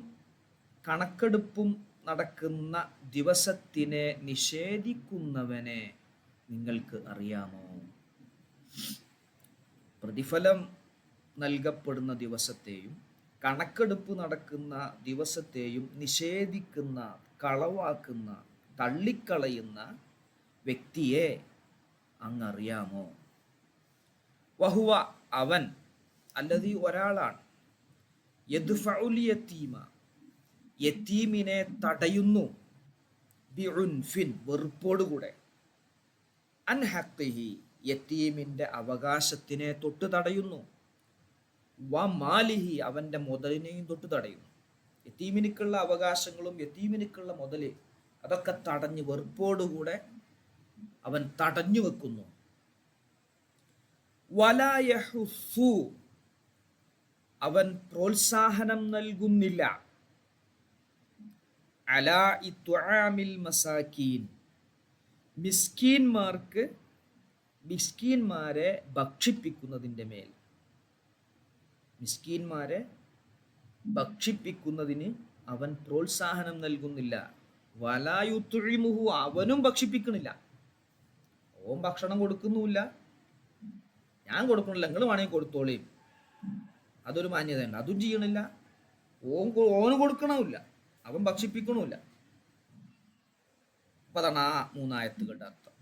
കണക്കെടുപ്പും നടക്കുന്ന ദിവസത്തിനെ നിഷേധിക്കുന്നവനെ നിങ്ങൾക്ക് അറിയാമോ? പ്രതിഫലം നൽകപ്പെടുന്ന ദിവസത്തെയും കണക്കെടുപ്പ് നടക്കുന്ന ദിവസത്തെയും നിഷേധിക്കുന്ന, കളവാക്കുന്ന, തള്ളിക്കളയുന്ന വ്യക്തിയെ അങ്ങറിയാമോ? വഹുവ, അവൻ, അല്ലദീ, ഒരാളാണ്, യദ്ഫഉൽ യതീമ, യതീമിനെ തടയുന്നു, ബിഉൻഫിൻ, വെറുപ്പോടുകൂടെ, അൻ ഹഖ്ഖിഹി, യതീമിൻ്റെ അവകാശത്തിനെ തൊട്ട് തടയുന്നു, വ മാലിഹി, അവൻ്റെ മുതലിനെയും തൊട്ട് തടയുന്നു. യതീമിനിക്കുള്ള അവകാശങ്ങളും യതീമിനിക്കുള്ള മുതൽ, അതൊക്കെ തടഞ്ഞ് വെറുപ്പോടുകൂടെ അവൻ തടഞ്ഞു വെക്കുന്നു. വലാ യഹുസ്സു, അവൻ പ്രോത്സാഹനം നൽകുന്നില്ല, അലാ ഇത്ആമിൽ മസാകീൻ, മിസ്കീന്മാരെ ഭക്ഷിപ്പിക്കുന്നതിൻ്റെ മേൽ, മിസ്കീന്മാരെ ഭക്ഷിപ്പിക്കുന്നതിന് അവൻ പ്രോത്സാഹനം നൽകുന്നില്ല. വലാ യുത്ഇമുഹു, അവനും ഭക്ഷിപ്പിക്കണില്ല. ഓൻ ഭക്ഷണം കൊടുക്കുന്നുമില്ല, ഞാൻ കൊടുക്കണില്ല, നിങ്ങൾ വേണമെങ്കിൽ കൊടുത്തോളീം, അതൊരു മാന്യതയുണ്ട്, അതും ചെയ്യണില്ല. ഓന് കൊടുക്കണമില്ല, അവൻ ഭക്ഷിപ്പിക്കണമില്ല. അപ്പൊ അതാണ് ആ മൂന്നായത്തുകളുടെ അർത്ഥം.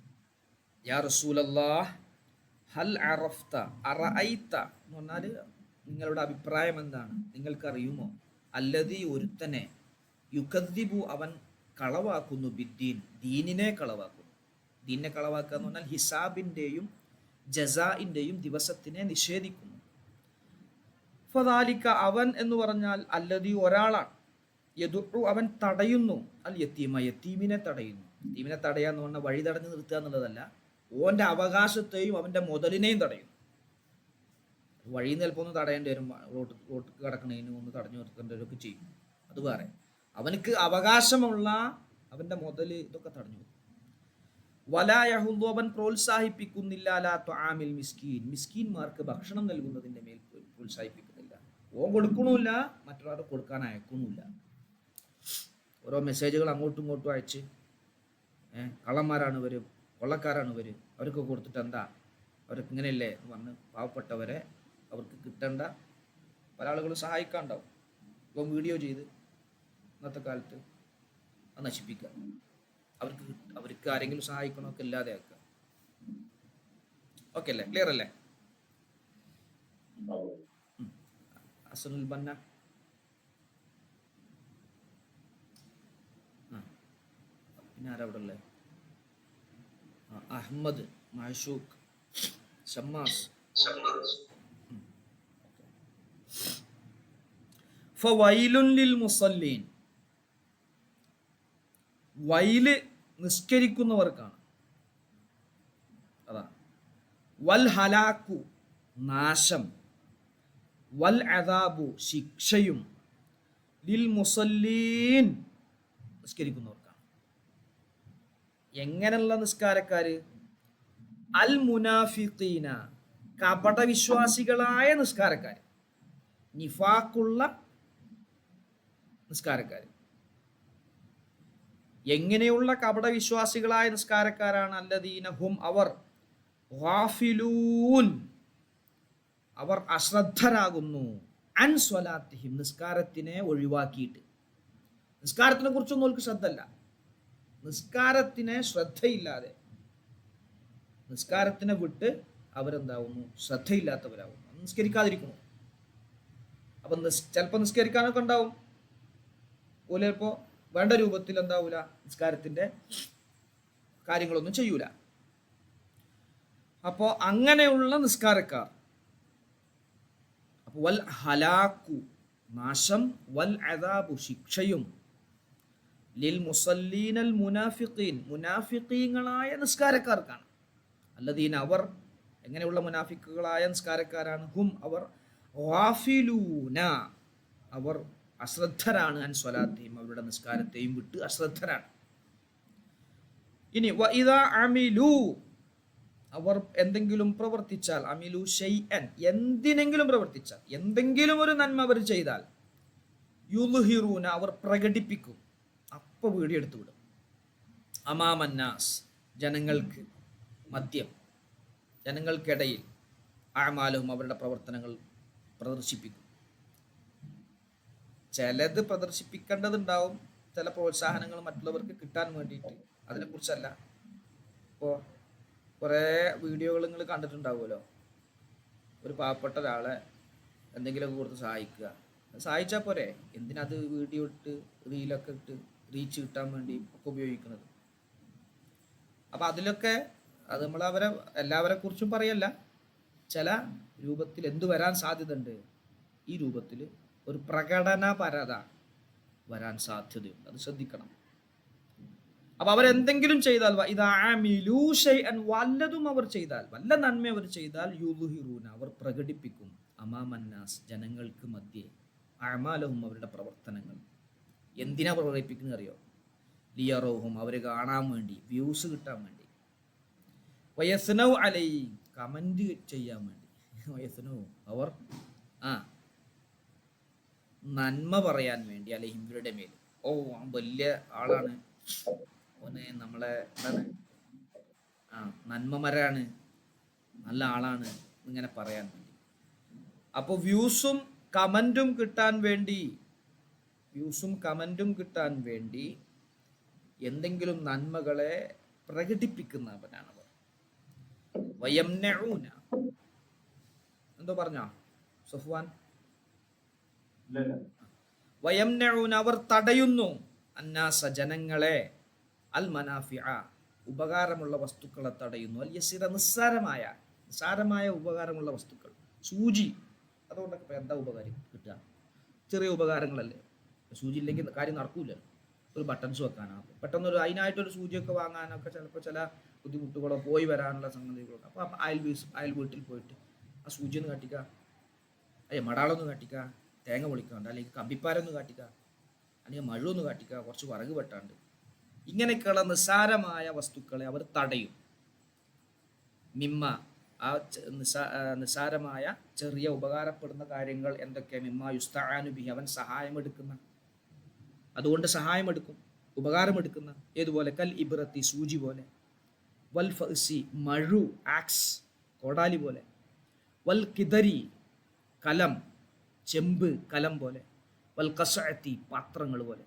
യാ റസൂലല്ലാഹ്, ഹൽ അറഫ്ത, അറഅയ്ത എന്ന് പറഞ്ഞാൽ നിങ്ങളുടെ അഭിപ്രായം എന്താണ്, നിങ്ങൾക്കറിയുമോ, അല്ലദീ, ഒരുത്തനെ, യുകദ്ദിബു, അവൻ കളവാക്കുന്നു, ബിദ്ദീൻ, ദീനിനെ കളവാക്കുന്നു. ദീനിനെ കളവാക്കുക എന്ന് പറഞ്ഞാൽ ഹിസാബിൻ്റെയും ജസാഇൻ്റെയും ദിവസത്തിനെ നിഷേധിക്കുന്നു. ഫദാലിക, അവൻ എന്ന് പറഞ്ഞാൽ അല്ലദീ, ഒരാളാണ്, യദ്ഉ, അവൻ തടയുന്നു, അൽ യതീമ, യതീമിനെ തടയുന്നു. യതീമിനെ തടയുക എന്ന് പറഞ്ഞാൽ വഴി തടഞ്ഞു നിർത്തുക എന്നുള്ളതല്ല, ഓൻ്റെ അവകാശത്തെയും അവൻ്റെ മുതലിനെയും തടയുന്നു. വഴിയിൽ നിന്ന് ചിലപ്പോൾ ഒന്ന് തടയേണ്ടി വരും, റോട്ട് കിടക്കണതിന് ഒന്ന് തടഞ്ഞു നിർത്തേണ്ടവരൊക്കെ ചെയ്യും, അത് വേറെ. അവനക്ക് അവകാശമുള്ള അവൻ്റെ മുതൽ ഇതൊക്കെ തടഞ്ഞു. വലാ യഹുദ്ദു, അവൻ പ്രോത്സാഹിപ്പിക്കുന്നില്ല, അലാ ത്വആമിൽ മിസ്കീൻ, മിസ്കീന്മാർക്ക് ഭക്ഷണം നൽകുന്നതിൻ്റെ മേൽ പ്രോത്സാഹിപ്പിക്കുന്നില്ല. ഓൻ കൊടുക്കണമില്ല, മറ്റൊരാൾ കൊടുക്കാൻ അയക്കണമില്ല. ഓരോ മെസ്സേജുകൾ അങ്ങോട്ടും ഇങ്ങോട്ടും അയച്ച്, കള്ളന്മാരാണ് ഇവർ, കൊള്ളക്കാരാണ് ഇവർ, അവർക്ക് കൊടുത്തിട്ട് എന്താ, അവർക്ക് ഇങ്ങനെയല്ലേ എന്ന് പറഞ്ഞ് പാവപ്പെട്ടവരെ അവർക്ക് കിട്ടേണ്ട പല ആളുകളും സഹായിക്കാണ്ടാവും. ഇപ്പം വീഡിയോ ചെയ്ത് ഇന്നത്തെ കാലത്ത് അത് നശിപ്പിക്കുക, അവർക്ക് ആരെങ്കിലും സഹായിക്കണമൊക്കെ ഇല്ലാതെ ആക്കുക. ഓക്കെ അല്ലേ, ക്ലിയർ അല്ലേ? ഹസനുൽ ബന്ന, പിന്നെ ആരാ അവിടെ ഉള്ളത്? അഹമ്മദ്, മഹഷൂഖ്, ഷമ്മാസ്. ഫവൈലുൻ ലിൽ മുസല്ലീൻ, വൈല് നിസ്കരിക്കുന്നവർക്കാണ്, അതാണ്. വൽ ഹലാക്കു, നാശം, വൽ അദാബു, ശിക്ഷയും, ലിൽ മുസല്ലീൻ, നിസ്കരിക്കുന്നവർക്കാണ്. എങ്ങനെയുള്ള നിസ്കാരക്കാര്? അൽ മുനാഫിഖീന, കപടവിശ്വാസികളായ നിസ്കാരക്കാര്, നിഫാഖുള്ള നിസ്കാരക്കാര്. എങ്ങനെയുള്ള കപടവിശ്വാസികളായ നിസ്കാരക്കാരാണ്? അല്ലദീന ഹും, അവർ, ഗാഫിലൂൻ, അവർ അശ്രദ്ധരാകുന്നു, അൻ സ്വലാത്തിഹിം, നിസ്കാരത്തിനെ ഒഴിവാക്കിയിട്ട്. നിസ്കാരത്തിനെ കുറിച്ചൊന്നും അവർക്ക് ശ്രദ്ധയില്ല, നിസ്കാരത്തിനെ ശ്രദ്ധയില്ലാതെ, നിസ്കാരത്തിനെ വിട്ട് അവരെന്താവുന്നു? ശ്രദ്ധയില്ലാത്തവരാകുന്നു, നിസ്കരിക്കാതിരിക്കുന്നു. അപ്പം ചിലപ്പോൾ നിസ്കരിക്കാനൊക്കെ ഉണ്ടാവും, ഓല് ചിലപ്പോൾ വേണ്ട രൂപത്തിൽ എന്താവൂല, നിസ്കാരത്തിൻ്റെ കാര്യങ്ങളൊന്നും ചെയ്യൂല. അപ്പോൾ അങ്ങനെയുള്ള നിസ്കാരക്കാർ, അപ്പോൾ വൽ ഹലാക്കു നാശം, വൽ അദാബു ശിക്ഷയും, ലിൽ മുസല്ലീനൽ മുനാഫിഖീൻ മുനാഫിഖീങ്ങളായ നിസ്കാരക്കാർക്കാണ്. അല്ലദീന അവർ എങ്ങനെയുള്ള മുനാഫിക്കുകളായ നിസ്കാരക്കാരാണ്? ഹും അവർ, ഗാഫിലൂന അവർ അശ്രദ്ധരാണ്, അൻ സ്വലാത്തിഹിം അവരുടെ നിസ്കാരത്തെയും വിട്ട് അശ്രദ്ധരാണ്. ഇനി വഇദാ അമിലു അവർ എന്തെങ്കിലും പ്രവർത്തിച്ചാൽ, അമിലു ഷൈഅൻ എന്തിനെങ്കിലും പ്രവർത്തിച്ചാൽ, എന്തെങ്കിലും ഒരു നന്മ അവർ ചെയ്താൽ, യുദ്ഹിറൂന അവർ പ്രകടിപ്പിക്കും, അപ്പോൾ വീഡിയോ എടുത്തു വിടും. അമാമന്നാസ് ജനങ്ങൾക്ക് മധ്യം, ജനങ്ങൾക്കിടയിൽ, അഅമാലുഹും അവരുടെ പ്രവർത്തനങ്ങൾ പ്രദർശിപ്പിക്കും. ചിലത് പ്രദർശിപ്പിക്കേണ്ടതുണ്ടാവും, ചില പ്രോത്സാഹനങ്ങൾ മറ്റുള്ളവർക്ക് കിട്ടാൻ വേണ്ടിയിട്ട്, അതിനെക്കുറിച്ചല്ല. ഇപ്പോൾ കുറേ വീഡിയോകൾ നിങ്ങൾ കണ്ടിട്ടുണ്ടാവുമല്ലോ, ഒരു പാവപ്പെട്ട ഒരാളെ എന്തെങ്കിലുമൊക്കെ കൊടുത്ത് സഹായിക്കുക. സഹായിച്ചാൽ പോരെ, എന്തിനത് വീഡിയോ ഇട്ട് റീലൊക്കെ ഇട്ട് റീച്ച് കിട്ടാൻ വേണ്ടി ഒക്കെ ഉപയോഗിക്കുന്നത്. അപ്പം അതിലൊക്കെ അത് നമ്മൾ എല്ലാവരെ കുറിച്ചും പറയല്ല, ചില രൂപത്തിൽ എന്തു വരാൻ സാധ്യതയുണ്ട്, ഈ രൂപത്തിൽ ഒരു പ്രകടനപരത വരാൻ സാധ്യതയുണ്ട്, അത് ശ്രദ്ധിക്കണം. അപ്പൊ അവരെന്തെങ്കിലും ചെയ്താൽ, വല്ലതും അവർ ചെയ്താൽ, വല്ല നന്മ അവർ ചെയ്താൽ, യുദ്ഹിറൂന അവർ പ്രകടിപ്പിക്കും, അമാമന്നാസ് ജനങ്ങൾക്ക് മധ്യേ, അഅമാലഹും അവരുടെ പ്രവർത്തനങ്ങൾ. എന്തിനാ പ്രകടിപ്പിക്കുന്നത് അറിയോ? ലിയറോഹും അവർ കാണാൻ വേണ്ടി, വ്യൂസ് കിട്ടാൻ വേണ്ടി, വയസ്നൗ അലൈ കമന്റ് ചെയ്യാൻ വേണ്ടി, വയസ്നൗ അവർ നന്മ പറയാൻ വേണ്ടി, അലൈഹിം ഇവരുടെ മേൽ, ഓ വലിയ ആളാണ്, ഓനെ നമ്മളെ എന്താണ് നന്മമരാണ്, നല്ല ആളാണ് ഇങ്ങനെ പറയാൻ വേണ്ടി. അപ്പോൾ വ്യൂസും കമന്റും കിട്ടാൻ വേണ്ടി എന്തെങ്കിലും നന്മകളെ പ്രകടിപ്പിക്കുന്നവനാണവർ. വയംനഊന എന്തോ പറഞ്ഞോ സഫ്വാൻ? വയംനഊന അവർ തടയുന്നു, അന്നാസ ജനങ്ങളെ, അൽ മനാഫിഅ ഉപകാരമുള്ള വസ്തുക്കളെ തടയുന്നു, അൽ യസീറ നിസ്സാരമായ ഉപകാരമുള്ള വസ്തുക്കൾ. സൂചി, അതുകൊണ്ടൊക്കെ എന്താ ഉപകാരം കിട്ടുക? ചെറിയ ഉപകാരങ്ങളല്ലേ. സൂചി ഇല്ലെങ്കിൽ കാര്യം നടക്കൂലല്ലോ. ഒരു ബട്ടൺസ് വെക്കാനാണ്, പെട്ടെന്നൊരു അതിനായിട്ടൊരു സൂചിയൊക്കെ വാങ്ങാനൊക്കെ ചിലപ്പോൾ ചില ബുദ്ധിമുട്ടുകളോ പോയി വരാനുള്ള സംഗതികളോ. അപ്പോൾ അയൽ വീട്ടിൽ പോയിട്ട് ആ സൂചി ഒന്ന് കാട്ടിക്കുക, മടാളൊന്ന് കാട്ടിക്കുക, തേങ്ങ പൊളിക്കാണ്ട്, അല്ലെങ്കിൽ കമ്പിപ്പാരൊന്ന് കാട്ടിക്കുക, അല്ലെങ്കിൽ മഴ ഒന്ന് കാട്ടിക്കുക, കുറച്ച് വിറക് വെട്ടാണ്ട്, ഇങ്ങനെയൊക്കെയുള്ള നിസ്സാരമായ വസ്തുക്കളെ അവർ തടയും. മിമ്മ ആ നിസ്സാരമായ ചെറിയ ഉപകാരപ്പെടുന്ന കാര്യങ്ങൾ എന്തൊക്കെ? മിമ്മ യുസ്തആനു ബിഹി അവൻ സഹായമെടുക്കുന്ന, അതുകൊണ്ട് സഹായമെടുക്കും, ഉപകാരമെടുക്കുന്ന. ഏതുപോലെ? കൽ ഇബ്രത്തി സൂചി പോലെ, വൽ ഫഅസി മഴു ആക്സ് കോടാലി പോലെ, വൽ കിദരി കലം ചെമ്പ് കലം പോലെ, വൽ ഖസ്അത്തി പാത്രങ്ങൾ പോലെ.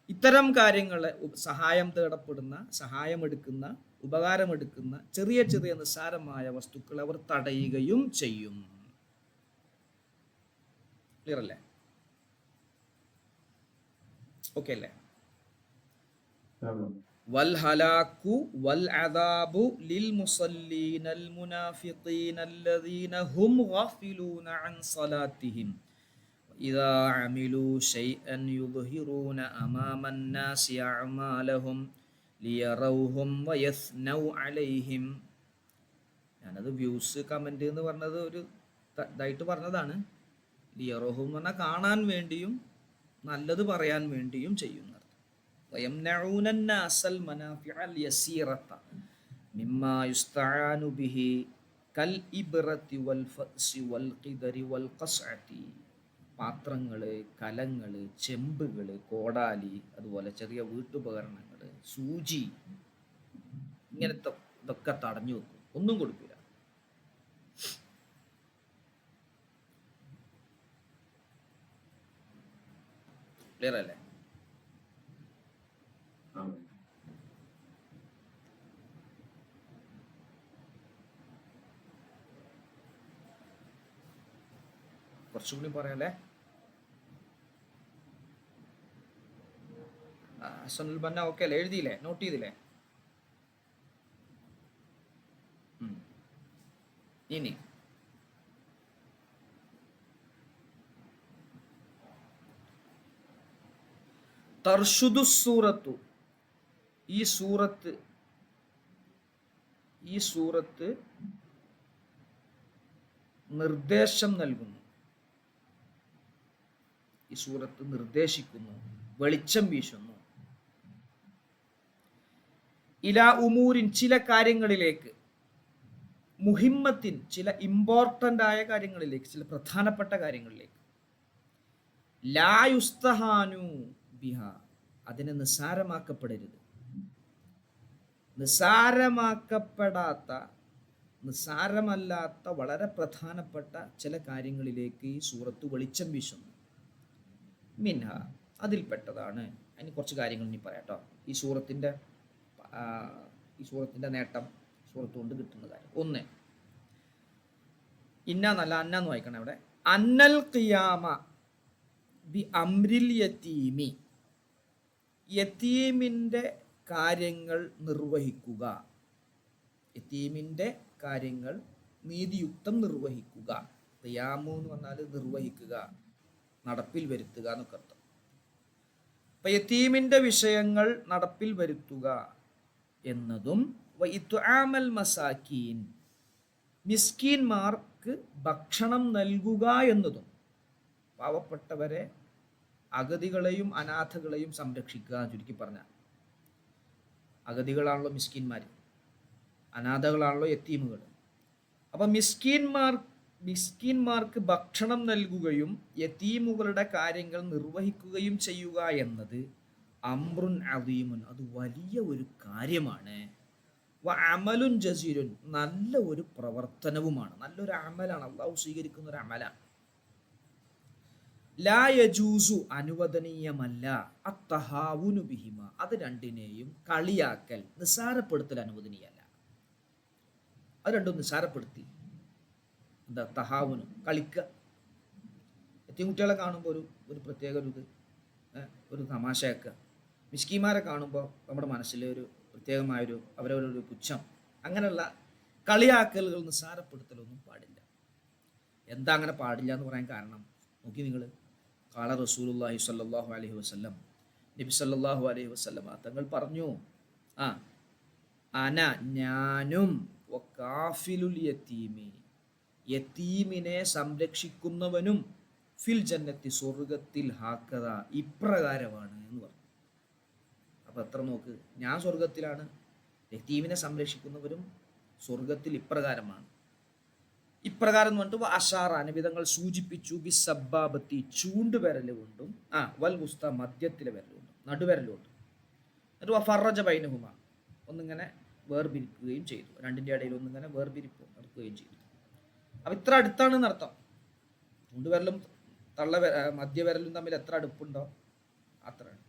ഇത്തരം കാര്യങ്ങളെ സഹായം തേടപ്പെടുന്ന, സഹായമെടുക്കുന്ന, ഉപകാരമെടുക്കുന്ന ചെറിയ ചെറിയ നിസ്സാരമായ വസ്തുക്കൾ അവർ തടയുകയും ചെയ്യും. ക്ലിയർ അല്ലേ? ഓക്കെ അല്ലേ? വൽ ഹലാക്കു വൽ അദാബു ലിൽ മുസല്ലീനൽ മുനാഫിഖീന അല്ലദീന ഹും ഗാഫിലൂന അൻ സ്വലാത്തിഹിം ഇദാ അമിലൂ ശൈഅൻ യുദ്ഹിറൂന അമാമൻ നാസി അഅമാലഹും ലിയറൗഹും വയസ്നൗ അലൈഹിം. ഞാനത് വ്യൂസ് കമന്റ് എന്ന് പറഞ്ഞത് ഒരു ഇതായിട്ട് പറഞ്ഞതാണ്. ലിയറൗഹും എന്ന് പറഞ്ഞാൽ കാണാൻ വേണ്ടിയും നല്ലത് പറയാൻ വേണ്ടിയും ചെയ്യുന്നത്. വയംനഊന അന്നാസൽ മനാഫിഅൽ യസീറത മിമ്മാ യുസ്തആനു ബിഹി കൽ ഇബ്റതി വൽ ഫഅസി വൽ ഖിദരി വൽ ഖസ്അതി. പാത്രങ്ങള്, കലങ്ങള്, ചെമ്പുകള്, കോടാലി, അതുപോലെ ചെറിയ വീട്ടുപകരണങ്ങള്, സൂചി, ഇങ്ങനത്തെ ഇതൊക്കെ തടഞ്ഞു വെക്കും, ഒന്നും കൊടുക്കില്ല. ക്ലിയർ അല്ലേ? കുറച്ചുകൂടി പറയാല്ലേ. ഹസനുൽ ബന്ന ഓക്കെ അല്ലേ? എഴുതിയില്ലേ? നോട്ട് ചെയ്തില്ലേ? ഇനി തർഷുദു സൂറത്തു, ഈ സൂറത്ത് നിർദ്ദേശം നൽകുന്നു, ഈ സൂറത്ത് നിർദ്ദേശിക്കുന്നു, വെളിച്ചം വീശുന്നു. ഇലാ ഉമൂരിൻ, ചില കാര്യങ്ങളിലേക്ക്, മുഹിമ്മത്തിൻ, ചില ഇമ്പോർട്ടൻ്റ് ആയ കാര്യങ്ങളിലേക്ക്, ചില പ്രധാനപ്പെട്ട കാര്യങ്ങളിലേക്ക്. ലാ യുസ്തഹാനു ബിഹ, അതിനെ നിസ്സാരമാക്കപ്പെടരുത്. നിസ്സാരമല്ലാത്ത വളരെ പ്രധാനപ്പെട്ട ചില കാര്യങ്ങളിലേക്ക് ഈ സൂറത്ത് വെളിച്ചം വീശുന്നു. മിൻഹ, അതിൽപ്പെട്ടതാണ്. അതിന് കുറച്ച് കാര്യങ്ങൾ ഇനി പറയാട്ടോ. ഈ സൂറത്തിൻ്റെ നേട്ടം, സൂറത്ത് കൊണ്ട് കിട്ടുന്ന കാര്യം. ഒന്ന്, അന്നാന്ന് വായിക്കണം അവിടെ. അന്നൽ ഖിയാമ ബി അംരിൽ യതീമി, യതീമിൻ്റെ കാര്യങ്ങൾ നിർവഹിക്കുക, യതീമിൻ്റെ കാര്യങ്ങൾ നീതിയുക്തം നിർവഹിക്കുക. ഖിയാമു എന്ന് പറഞ്ഞാൽ നിർവഹിക്കുക, നടപ്പിൽ വരുത്തുക എന്നൊക്കെ അർത്ഥം. അപ്പൊ യതീമിൻ്റെ വിഷയങ്ങൾ നടപ്പിൽ വരുത്തുക എന്നതും വഇത്ആമൽ മസാക്കീൻ, മിസ്കീന്മാർക്ക് ഭക്ഷണം നൽകുക എന്നതും, പാവപ്പെട്ടവരെ, അഗതികളെയും അനാഥകളെയും സംരക്ഷിക്കുക. ചുരുക്കി പറഞ്ഞാൽ അഗതികളാണല്ലോ മിസ്കീന്മാർ, അനാഥകളാണല്ലോ യത്തീമുകൾ. അപ്പം മിസ്കീന്മാർക്ക് ഭക്ഷണം നൽകുകയും യതീമുകളുടെ കാര്യങ്ങൾ നിർവഹിക്കുകയും ചെയ്യുക എന്നത് അംറുൻ അദീമുൻ, അത് വലിയ ഒരു കാര്യമാണ്. വ അമലുൻ ജസീലുൻ, നല്ല ഒരു പ്രവർത്തനവുമാണ്, നല്ലൊരു അമലാണ്, അള്ളാഹു സ്വീകരിക്കുന്ന ഒരു അമലാണ്. ലാ യജൂസു, അനുവദനീയമല്ല, അത്തഹാവുനു ബിഹിമ, അത് രണ്ടിനെയും കളിയാക്കൽ, നിസ്സാരപ്പെടുത്തൽ അനുവദനീയമല്ല. അത് രണ്ടും നിസ്സാരപ്പെടുത്തി എന്താ തഹാവുന്, കളിക്കുക. എത്തിയും കുട്ടികളെ കാണുമ്പോൾ ഒരു പ്രത്യേക ഒരു തമാശയൊക്കെ, മിസ്കിമാരെ കാണുമ്പോൾ നമ്മുടെ മനസ്സിൽ ഒരു പ്രത്യേകമായൊരു അവരവരൊരു പുച്ഛം, അങ്ങനെയുള്ള കളിയാക്കലുകൾ, നിസ്സാരപ്പെടുത്തലൊന്നും പാടില്ല. എന്താ അങ്ങനെ പാടില്ല എന്ന് പറയാൻ കാരണം നോക്കി നിങ്ങൾ. ഖാല റസൂലുള്ളാഹി സ്വല്ലല്ലാഹു അലൈഹി വസല്ലം, നബി സല്ലല്ലാഹു അലൈഹി വസല്ലം തങ്ങൾ പറഞ്ഞു, ഞാനും വകാഫിലുൽ യതീമി, യതീമിനെ സംരക്ഷിക്കുന്നവനും, ഫിൽ ജന്നത്തി, സ്വർഗത്തിൽ, ഹാക്കദ, ഇപ്രകാരമാണ് എന്ന് പറഞ്ഞു. അപ്പൊ എത്ര നോക്ക്, ഞാൻ സ്വർഗത്തിലാണ്, യതീമിനെ സംരക്ഷിക്കുന്നവരും സ്വർഗത്തിൽ ഇപ്രകാരമാണ്. ഇപ്രകാരം എന്ന് പറഞ്ഞിട്ട് അഷാറ, അനുവിധങ്ങൾ സൂചിപ്പിച്ചു, ബി സബ്ബാബത്തി, ചൂണ്ടുവിരൽ കൊണ്ടും, വൽ വുസ്ത, മധ്യത്തിലെ വിരലുകൊണ്ടും, നടുവിരലുകൊണ്ടും. എന്നിട്ട് ഫറജ ബൈനഹുമ, ഒന്നിങ്ങനെ വേർപിരിക്കുകയും ചെയ്തു, രണ്ടിൻ്റെ ഇടയിൽ ഒന്നിങ്ങനെ വേർപിരിപ്പ് നടക്കുകയും ചെയ്തു. അപ്പം ഇത്ര അടുത്താണെന്ന് അർത്ഥം. ചൂണ്ടുവിരലും മധ്യവിരലും തമ്മിൽ എത്ര അടുപ്പുണ്ടോ അത്രയാണ്.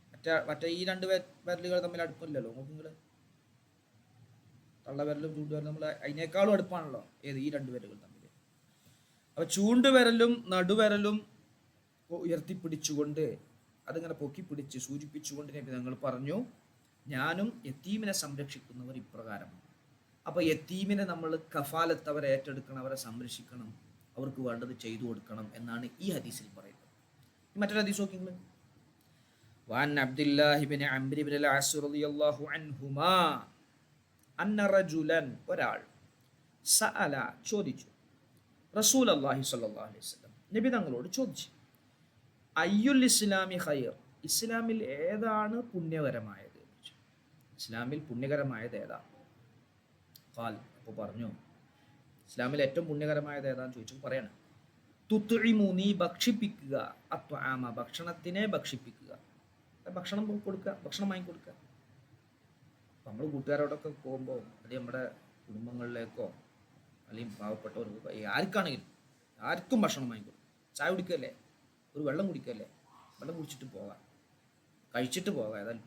മറ്റേ ഈ രണ്ട് വിരലുകൾ തമ്മിൽ അടുപ്പില്ലല്ലോ. നോക്കുങ്ങൾ, തള്ളവിരലും ചൂണ്ടുവിരലും നമ്മൾ അതിനേക്കാളും അടുപ്പാണല്ലോ ഏത്, ഈ രണ്ട് വിരലുകൾ തമ്മിൽ. അപ്പം ചൂണ്ടുവിരലും നടുവിരലും ഉയർത്തിപ്പിടിച്ചുകൊണ്ട്, അതിങ്ങനെ പൊക്കിപ്പിടിച്ച് സൂചിപ്പിച്ചുകൊണ്ട് നബി തങ്ങൾ പറഞ്ഞു, ഞാനും യതീമിനെ സംരക്ഷിക്കുന്നവർ ഇപ്രകാരമാണ്. അപ്പോൾ യതീമിനെ നമ്മൾ കഫാലത്ത്, അവരെ ഏറ്റെടുക്കണം, അവരെ സംരക്ഷിക്കണം, അവർക്ക് വേണ്ടത് ചെയ്തു കൊടുക്കണം എന്നാണ് ഈ ഹദീസിൽ പറയുന്നത്. മറ്റൊരു ഹദീസ് നോക്കിങ്ങൾ. വഅൻ അബ്ദുല്ലാഹി ഇബ്നു അംർ ഇബ്നു അൽ-ആസ് റളിയല്ലാഹു അൻഹുമാ അന്ന റജുലൻ, ഒരാൾ, സഅല, ചോദിച്ചു, റസൂലുള്ളാഹി സ്വല്ലല്ലാഹു അലൈഹി വസല്ലം, നബി തങ്ങളോട് ചോദിച്ചു, അയ്യുൽ ഇസ്ലാമി ഖൈർ, ഇസ്ലാമിൽ ഏതാണ് പുണ്യകരമായത്? ഇസ്ലാമിൽ പുണ്യകരമായത് ഏതാണ്? ഖാൽ, അപ്പോൾ പറഞ്ഞു, ഇസ്ലാമിൽ ഏറ്റവും പുണ്യകരമായത് ഏതാണെന്ന് ചോദിച്ചു പറയണം, തുത്ഇമു, നീ ഭക്ഷിപ്പിക്കുക, അത്ആമ, ഭക്ഷണത്തിനെ ഭക്ഷിപ്പിക്കുക, ഭക്ഷണം കൊടുക്കുക, ഭക്ഷണം വാങ്ങിക്കൊടുക്കുക. നമ്മൾ കൂട്ടുകാരോടൊക്കെ പോകുമ്പോൾ, അല്ലെങ്കിൽ നമ്മുടെ കുടുംബങ്ങളിലേക്കോ അല്ലെങ്കിൽ പാവപ്പെട്ടവർക്കോ ആർക്കാണെങ്കിലും ആർക്കും ഭക്ഷണം വാങ്ങിക്കൊടുക്കും. ചായ കുടിക്കല്ലേ, ഒരു വെള്ളം കുടിക്കല്ലേ, വെള്ളം കുടിച്ചിട്ട് പോകാം, കഴിച്ചിട്ട് പോകാം. ഏതായാലും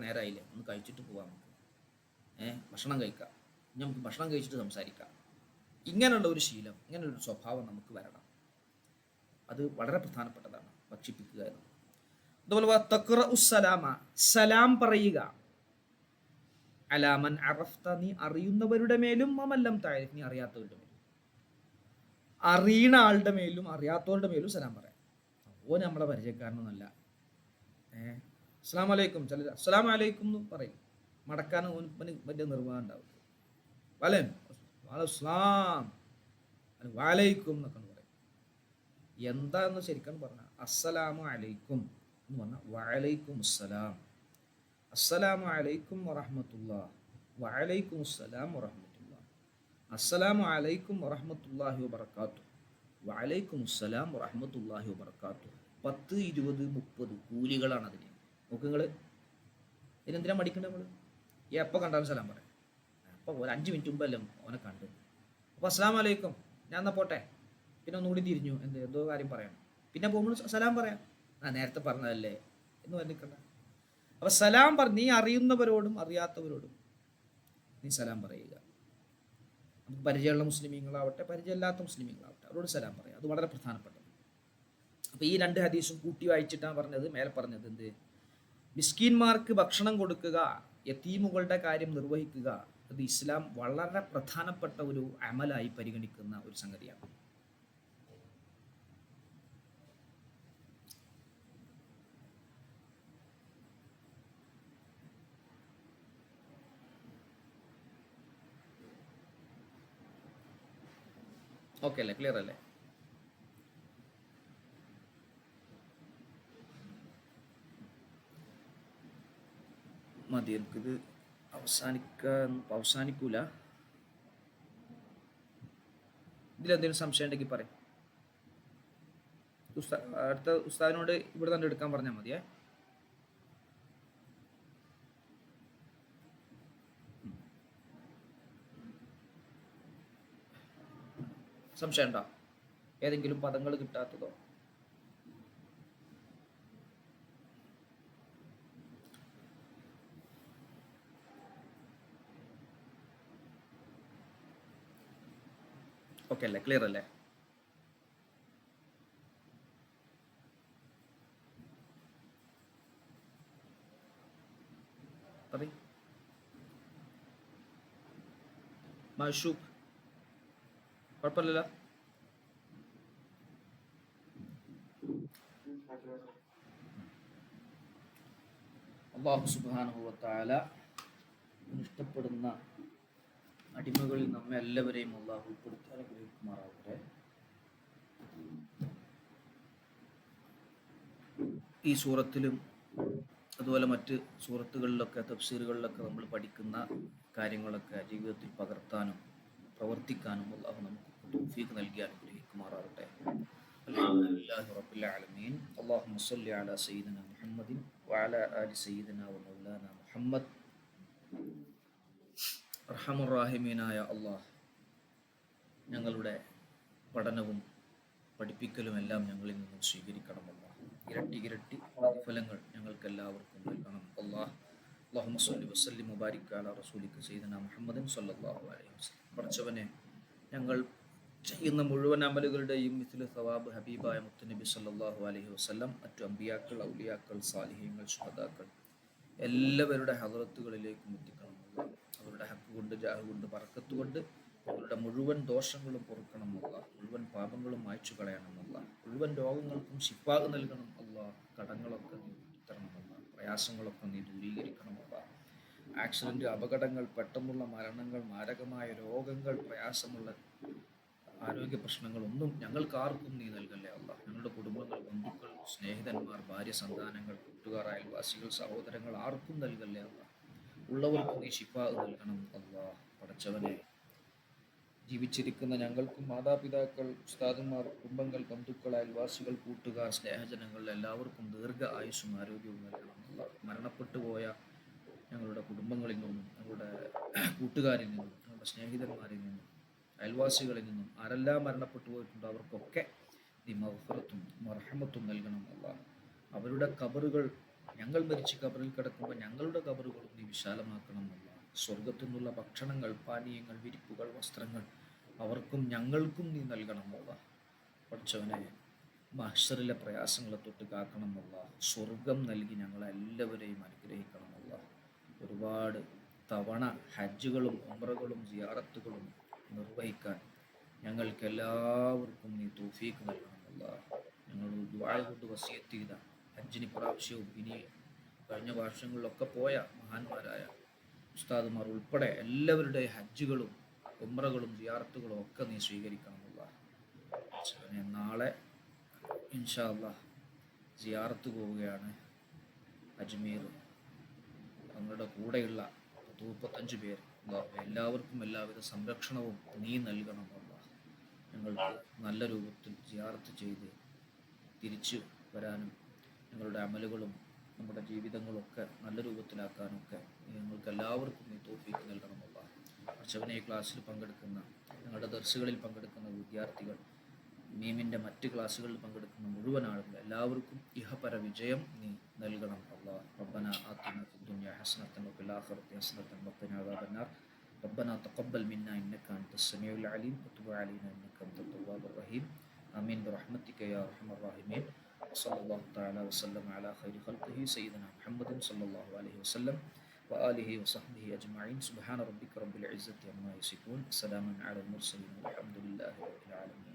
നേരമായില്ലേ, ഒന്ന് കഴിച്ചിട്ട് പോകാം, നമുക്ക് ഭക്ഷണം കഴിക്കാം, നമുക്ക് ഭക്ഷണം കഴിച്ചിട്ട് സംസാരിക്കാം. ഇങ്ങനെയുള്ള ഒരു ശീലം, ഇങ്ങനെയുള്ള സ്വഭാവം നമുക്ക് വരണം. അത് വളരെ പ്രധാനപ്പെട്ടതാണ്, ഭക്ഷിപ്പിക്കുക എന്നത്. അതുപോലെ തഖ്റഉ സലാമ, സലാം പറയുക, അലാമൻ അറഫ്ത, നീ അറിയുന്നവരുടെ മേലും, മമല്ലം തഅരിഫ്, നീ അറിയാത്തവരുടെ മേലും. അറിയുന്ന ആളുടെ മേലും അറിയാത്തവരുടെ മേലും സലാം പറയാം. ഓ നമ്മളെ പരിചയക്കാരനൊന്നല്ല. അസ്സലാമു അലൈക്കും, ചില അസ്സലാമു അലൈക്കും എന്ന് പറയും, മടക്കാൻ ഓന് വലിയ നിർവ്വാഹം ഉണ്ടാവും. അസ്സലാം വലൈക്കും എന്നൊക്കെ പറയും. എന്താന്ന് ശരിക്കും പറഞ്ഞാൽ അസ്സലാമു അലൈക്കും എന്ന് പറഞ്ഞാൽ വഅലൈക്കും അസ്സലാം, അസ്സലാമു അലൈക്കും വറഹ്മത്തുള്ളാഹി, വഅലൈക്കും അസ്സലാം വറഹ്മത്തുള്ളാഹി, അസ്സലാമു അലൈക്കും വറഹ്മത്തുള്ളാഹി വബറകാതുഹു, വഅലൈക്കും അസ്സലാം വറഹ്മത്തുള്ളാഹി വബറകാതുഹു. 10, 20, 30 കൂലികളാണ് അതിന്. നോക്ക് നിങ്ങൾ, ഇതിനെന്തിനാ മടിക്കണ്ടേ നമ്മൾ? എപ്പോൾ കണ്ടാലും സലാം പറയാം. അപ്പോൾ ഒരു 5 മിനിറ്റ് മുമ്പല്ലേ ഓനെ കണ്ടു. അപ്പോൾ അസ്സലാമു അലൈക്കും, ഞാൻ എന്നാൽ പോട്ടെ, പിന്നെ ഒന്നുകൂടി തിരിഞ്ഞു, എന്തോ കാര്യം പറയണം, പിന്നെ പോകുമ്പോൾ സലാം പറയാം. നേരത്തെ പറഞ്ഞതല്ലേ എന്ന് പറഞ്ഞിക്കണ്ട. അപ്പോൾ സലാം നീ അറിയുന്നവരോടും അറിയാത്തവരോടും നീ സലാം പറയുക. നമുക്ക് പരിചയമുള്ള മുസ്ലിമീങ്ങളാവട്ടെ പരിചയമില്ലാത്ത മുസ്ലിമീങ്ങളാവട്ടെ അവരോട് സലാം പറയാം. അത് വളരെ പ്രധാനപ്പെട്ടത്. അപ്പോൾ ഈ 2 ഹദീസും കൂട്ടി വായിച്ചിട്ടാണ് പറഞ്ഞത്, മേലെ പറഞ്ഞത് എന്ത്? മിസ്കീന്മാർക്ക് ഭക്ഷണം കൊടുക്കുക, യതീമുകളുടെ കാര്യം നിർവഹിക്കുക, അത് ഇസ്ലാം വളരെ പ്രധാനപ്പെട്ട ഒരു അമലായി പരിഗണിക്കുന്ന ഒരു സംഗതിയാണ്. ഓക്കെ അല്ലേ? ക്ലിയർ അല്ലേ? മതി, എനിക്കിത് അവസാനിക്കൂല. ഇതിലെന്തെങ്കിലും സംശയം ഉണ്ടെങ്കിൽ പറയും. അടുത്ത ഉസ്താദിനോട് ഇവിടെ തന്നെ എടുക്കാൻ പറഞ്ഞാൽ മതിയേ. സംശയം ഉണ്ടോ? ഏതെങ്കിലും പദങ്ങൾ കിട്ടാത്തതോ? ഓക്കെ അല്ലേ? ക്ലിയർ അല്ലേ? മഷൂഖ് കുഴപ്പമില്ലല്ലോ. അല്ലാഹു സുബ്ഹാനഹു വ തആല ഇഷ്ടപ്പെടുന്ന അടിമകളിൽ നമ്മെ എല്ലാവരെയും അല്ലാഹു ഉൾപ്പെടുത്തി അനുഗ്രഹിക്കുമാറാവട്ടെ. ഈ സൂറത്തിലും അതുപോലെ മറ്റ് സൂറത്തുകളിലൊക്കെ തഫ്സീറുകളിലൊക്കെ നമ്മൾ പഠിക്കുന്ന കാര്യങ്ങളൊക്കെ ജീവിതത്തിൽ പകർത്താനും പ്രവർത്തിക്കാനും അല്ലാഹു നമുക്ക് തൗഫീഖ് നൽകി അനുഗ്രഹിക്കുമാറാവട്ടെ. അൽഹംദുലില്ലാഹി റബ്ബിൽ ആലമീൻ. അല്ലാഹുമ്മ സ്വല്ലി അലാ സയ്യിദിനാ മുഹമ്മദിൻ വഅലാ ആലി സയ്യിദിനാ വ മൗലാനാ മുഹമ്മദ്. അർഹമുർ റഹീമീനായ അല്ലാഹ്, ഞങ്ങളുടെ പഠനവും പഠിപ്പിക്കലും എല്ലാം ഞങ്ങളിൽ നിന്നും സ്വീകരിക്കണം അല്ലാഹ്. ഇരട്ടി പ്രതിഫലങ്ങൾ ഞങ്ങൾക്ക് എല്ലാവർക്കും നൽകണം അല്ലാഹ്. അല്ലാഹുമ്മ സ്വല്ലി വസല്ലിം മുബാരിക് അലാ റസൂലിക സയ്യിദിനാ മുഹമ്മദിൻ സ്വല്ലല്ലാഹു അലൈഹി വസല്ലം. പടച്ചവനെ, ഞങ്ങൾ ചെയ്യുന്ന മുഴുവൻ അമലുകളുടെയും മിസ്ലു സവാബ് ഹബീബായ മുത്തുനബി സല്ലല്ലാഹു അലൈഹി വസല്ലം, മറ്റു അമ്പിയാക്കൾ, ഔലിയാക്കൾ, സാലിഹീങ്ങൾ, ശുഹദാക്കൾ എല്ലാവരുടെ ഹദറത്തുകളിലേക്കും എത്തിക്കണം അല്ലാഹ്. അവരുടെ ഹക്ക് കൊണ്ട്, ജാഹ് കൊണ്ട്, ബറക്കത്ത് കൊണ്ട് അവരുടെ മുഴുവൻ ദോഷങ്ങളും പൊറുക്കണം അല്ലാഹ്. മുഴുവൻ പാപങ്ങളും മായ്ച്ചു കളയണം അല്ലാഹ്. മുഴുവൻ രോഗങ്ങൾക്കും ശിഫാ നൽകണം അല്ലാഹ്. കടങ്ങളൊക്കെ നീ തരണം അല്ലാഹ്. പ്രയാസങ്ങളൊക്കെ നീ ദൂരീകരിക്കണം അല്ലാഹ്. ആക്സിഡന്റ്, അപകടങ്ങൾ, പെട്ടെന്നുള്ള മരണങ്ങൾ, മാരകമായ രോഗങ്ങൾ, പ്രയാസമുള്ള ആരോഗ്യ പ്രശ്നങ്ങളൊന്നും ഞങ്ങൾക്ക് ആർക്കും നീ നൽകല്ലേ അല്ലാഹ്. ഞങ്ങളുടെ കുടുംബങ്ങൾ, ബന്ധുക്കൾ, സ്നേഹിതന്മാർ, ഭാര്യ, സന്താനങ്ങൾ, കൂട്ടുകാർ, അയൽവാസികൾ, സഹോദരങ്ങൾ ആർക്കും നൽകല്ലേ അല്ലാഹ്. ഉള്ളവർക്ക് നീ ശിഫാ നൽകണം അല്ലാഹ്. പടച്ചവനെ, ജീവിച്ചിരിക്കുന്ന ഞങ്ങൾക്കും മാതാപിതാക്കൾ, ഉസ്താദുമാർ, കുടുംബങ്ങൾ, ബന്ധുക്കൾ, അയൽവാസികൾ, കൂട്ടുകാർ, സ്നേഹജനങ്ങൾ എല്ലാവർക്കും ദീർഘ ആയുസ്സും ആരോഗ്യവും നൽകണം അല്ലാഹ്. മരണപ്പെട്ടു പോയ ഞങ്ങളുടെ കുടുംബങ്ങളിൽ നിന്നും, ഞങ്ങളുടെ കൂട്ടുകാരിൽ നിന്നും, ഞങ്ങളുടെ സ്നേഹിതന്മാരിൽ നിന്നും, അയൽവാസികളിൽ നിന്നും ആരെല്ലാം മരണപ്പെട്ടു പോയിട്ടുണ്ടോ അവർക്കൊക്കെ നീ മഗ്ഫിറത്തും മർഹമത്തും നൽകണം അല്ലാഹ്. അവരുടെ ഖബറുകൾ, ഞങ്ങൾ മരിച്ച് ഖബറിൽ കിടക്കുമ്പോൾ ഞങ്ങളുടെ ഖബറുകളും നീ വിശാലമാക്കണം അല്ലാഹ്. സ്വർഗത്തു നിന്നുള്ള ഭക്ഷണങ്ങൾ, പാനീയങ്ങൾ, വിരിപ്പുകൾ, വസ്ത്രങ്ങൾ അവർക്കും ഞങ്ങൾക്കും നീ നൽകണം അല്ലാഹ്. പഠിച്ചവനെ, മഹ്ശറിലെ പ്രയാസങ്ങളെ തൊട്ട് കാക്കണമല്ല. സ്വർഗം നൽകി ഞങ്ങളെല്ലാവരെയും അനുഗ്രഹിക്കണമല്ല. ഒരുപാട് തവണ ഹജ്ജുകളും ഉംറകളും സിയാറത്തുകളും നിർവഹിക്കാൻ ഞങ്ങൾക്കെല്ലാവർക്കും നീ തൗഫീഖ് നൽകണമല്ല. ഞങ്ങൾ ദുആ കൊണ്ട് വസിയത്ത് ചെയ്ത ഹജ്ജിന് പ്രാവശ്യവും ഇനി കഴിഞ്ഞ വർഷങ്ങളിലൊക്കെ പോയ മഹാന്മാരായ ഉസ്താദുമാർ ഉൾപ്പെടെ എല്ലാവരുടെയും ഹജ്ജുകളും ഉംറകളും സിയാറത്തുകളും ഒക്കെ നീ സ്വീകരിക്കണമല്ല. നാളെ ഇൻഷാ അല്ലാഹ് സിയാറത്ത് പോവുകയാണ് അജ്മീർ. ഞങ്ങളുടെ കൂടെയുള്ള 35 പേർ. എല്ലാവർക്കും എല്ലാവിധ സംരക്ഷണവും നീ നൽകണം അല്ലാഹ്. ഞങ്ങൾക്ക് നല്ല രൂപത്തിൽ സിയാറത്ത് ചെയ്ത് തിരിച്ചു വരാനും ഞങ്ങളുടെ അമലുകളും നമ്മുടെ ജീവിതങ്ങളൊക്കെ നല്ല രൂപത്തിലാക്കാനൊക്കെ ഞങ്ങൾക്ക് എല്ലാവർക്കും നീ തൗഫീഖ് നൽകണമല്ല. അർച്ചവനെ ക്ലാസ്സിൽ പങ്കെടുക്കുന്ന ഞങ്ങളുടെ ദർസുകളിൽ പങ്കെടുക്കുന്ന വിദ്യാർത്ഥികൾ, മീമിൻ്റെ മറ്റ് ക്ലാസ്സുകളിൽ പങ്കെടുക്കുന്ന മുഴുവൻ ആളുകൾ എല്ലാവർക്കും ഇഹപര വിജയം നീ നൽകണം അല്ലാഹ്. റബ്ബന ആതിന ഫിദ് ദുനിയ ഹസനത്തൻ വഫിൽ ആഖിറതി ഹസനത്തൻ വഖിനാ അദാബന്നാർ. ربنا تقبل منا إنك أنت السميع العليم وتب علينا إنك أنت التواب الرحيم. آمين برحمتك يا أرحم الراحمين. وصلى الله تعالى وسلم على خير خلقه سيدنا محمد صلى الله عليه وسلم وآله وصحبه أجمعين. سبحان ربك رب العزة عما يصفون. سلام على المرسلين والحمد لله رب العالمين.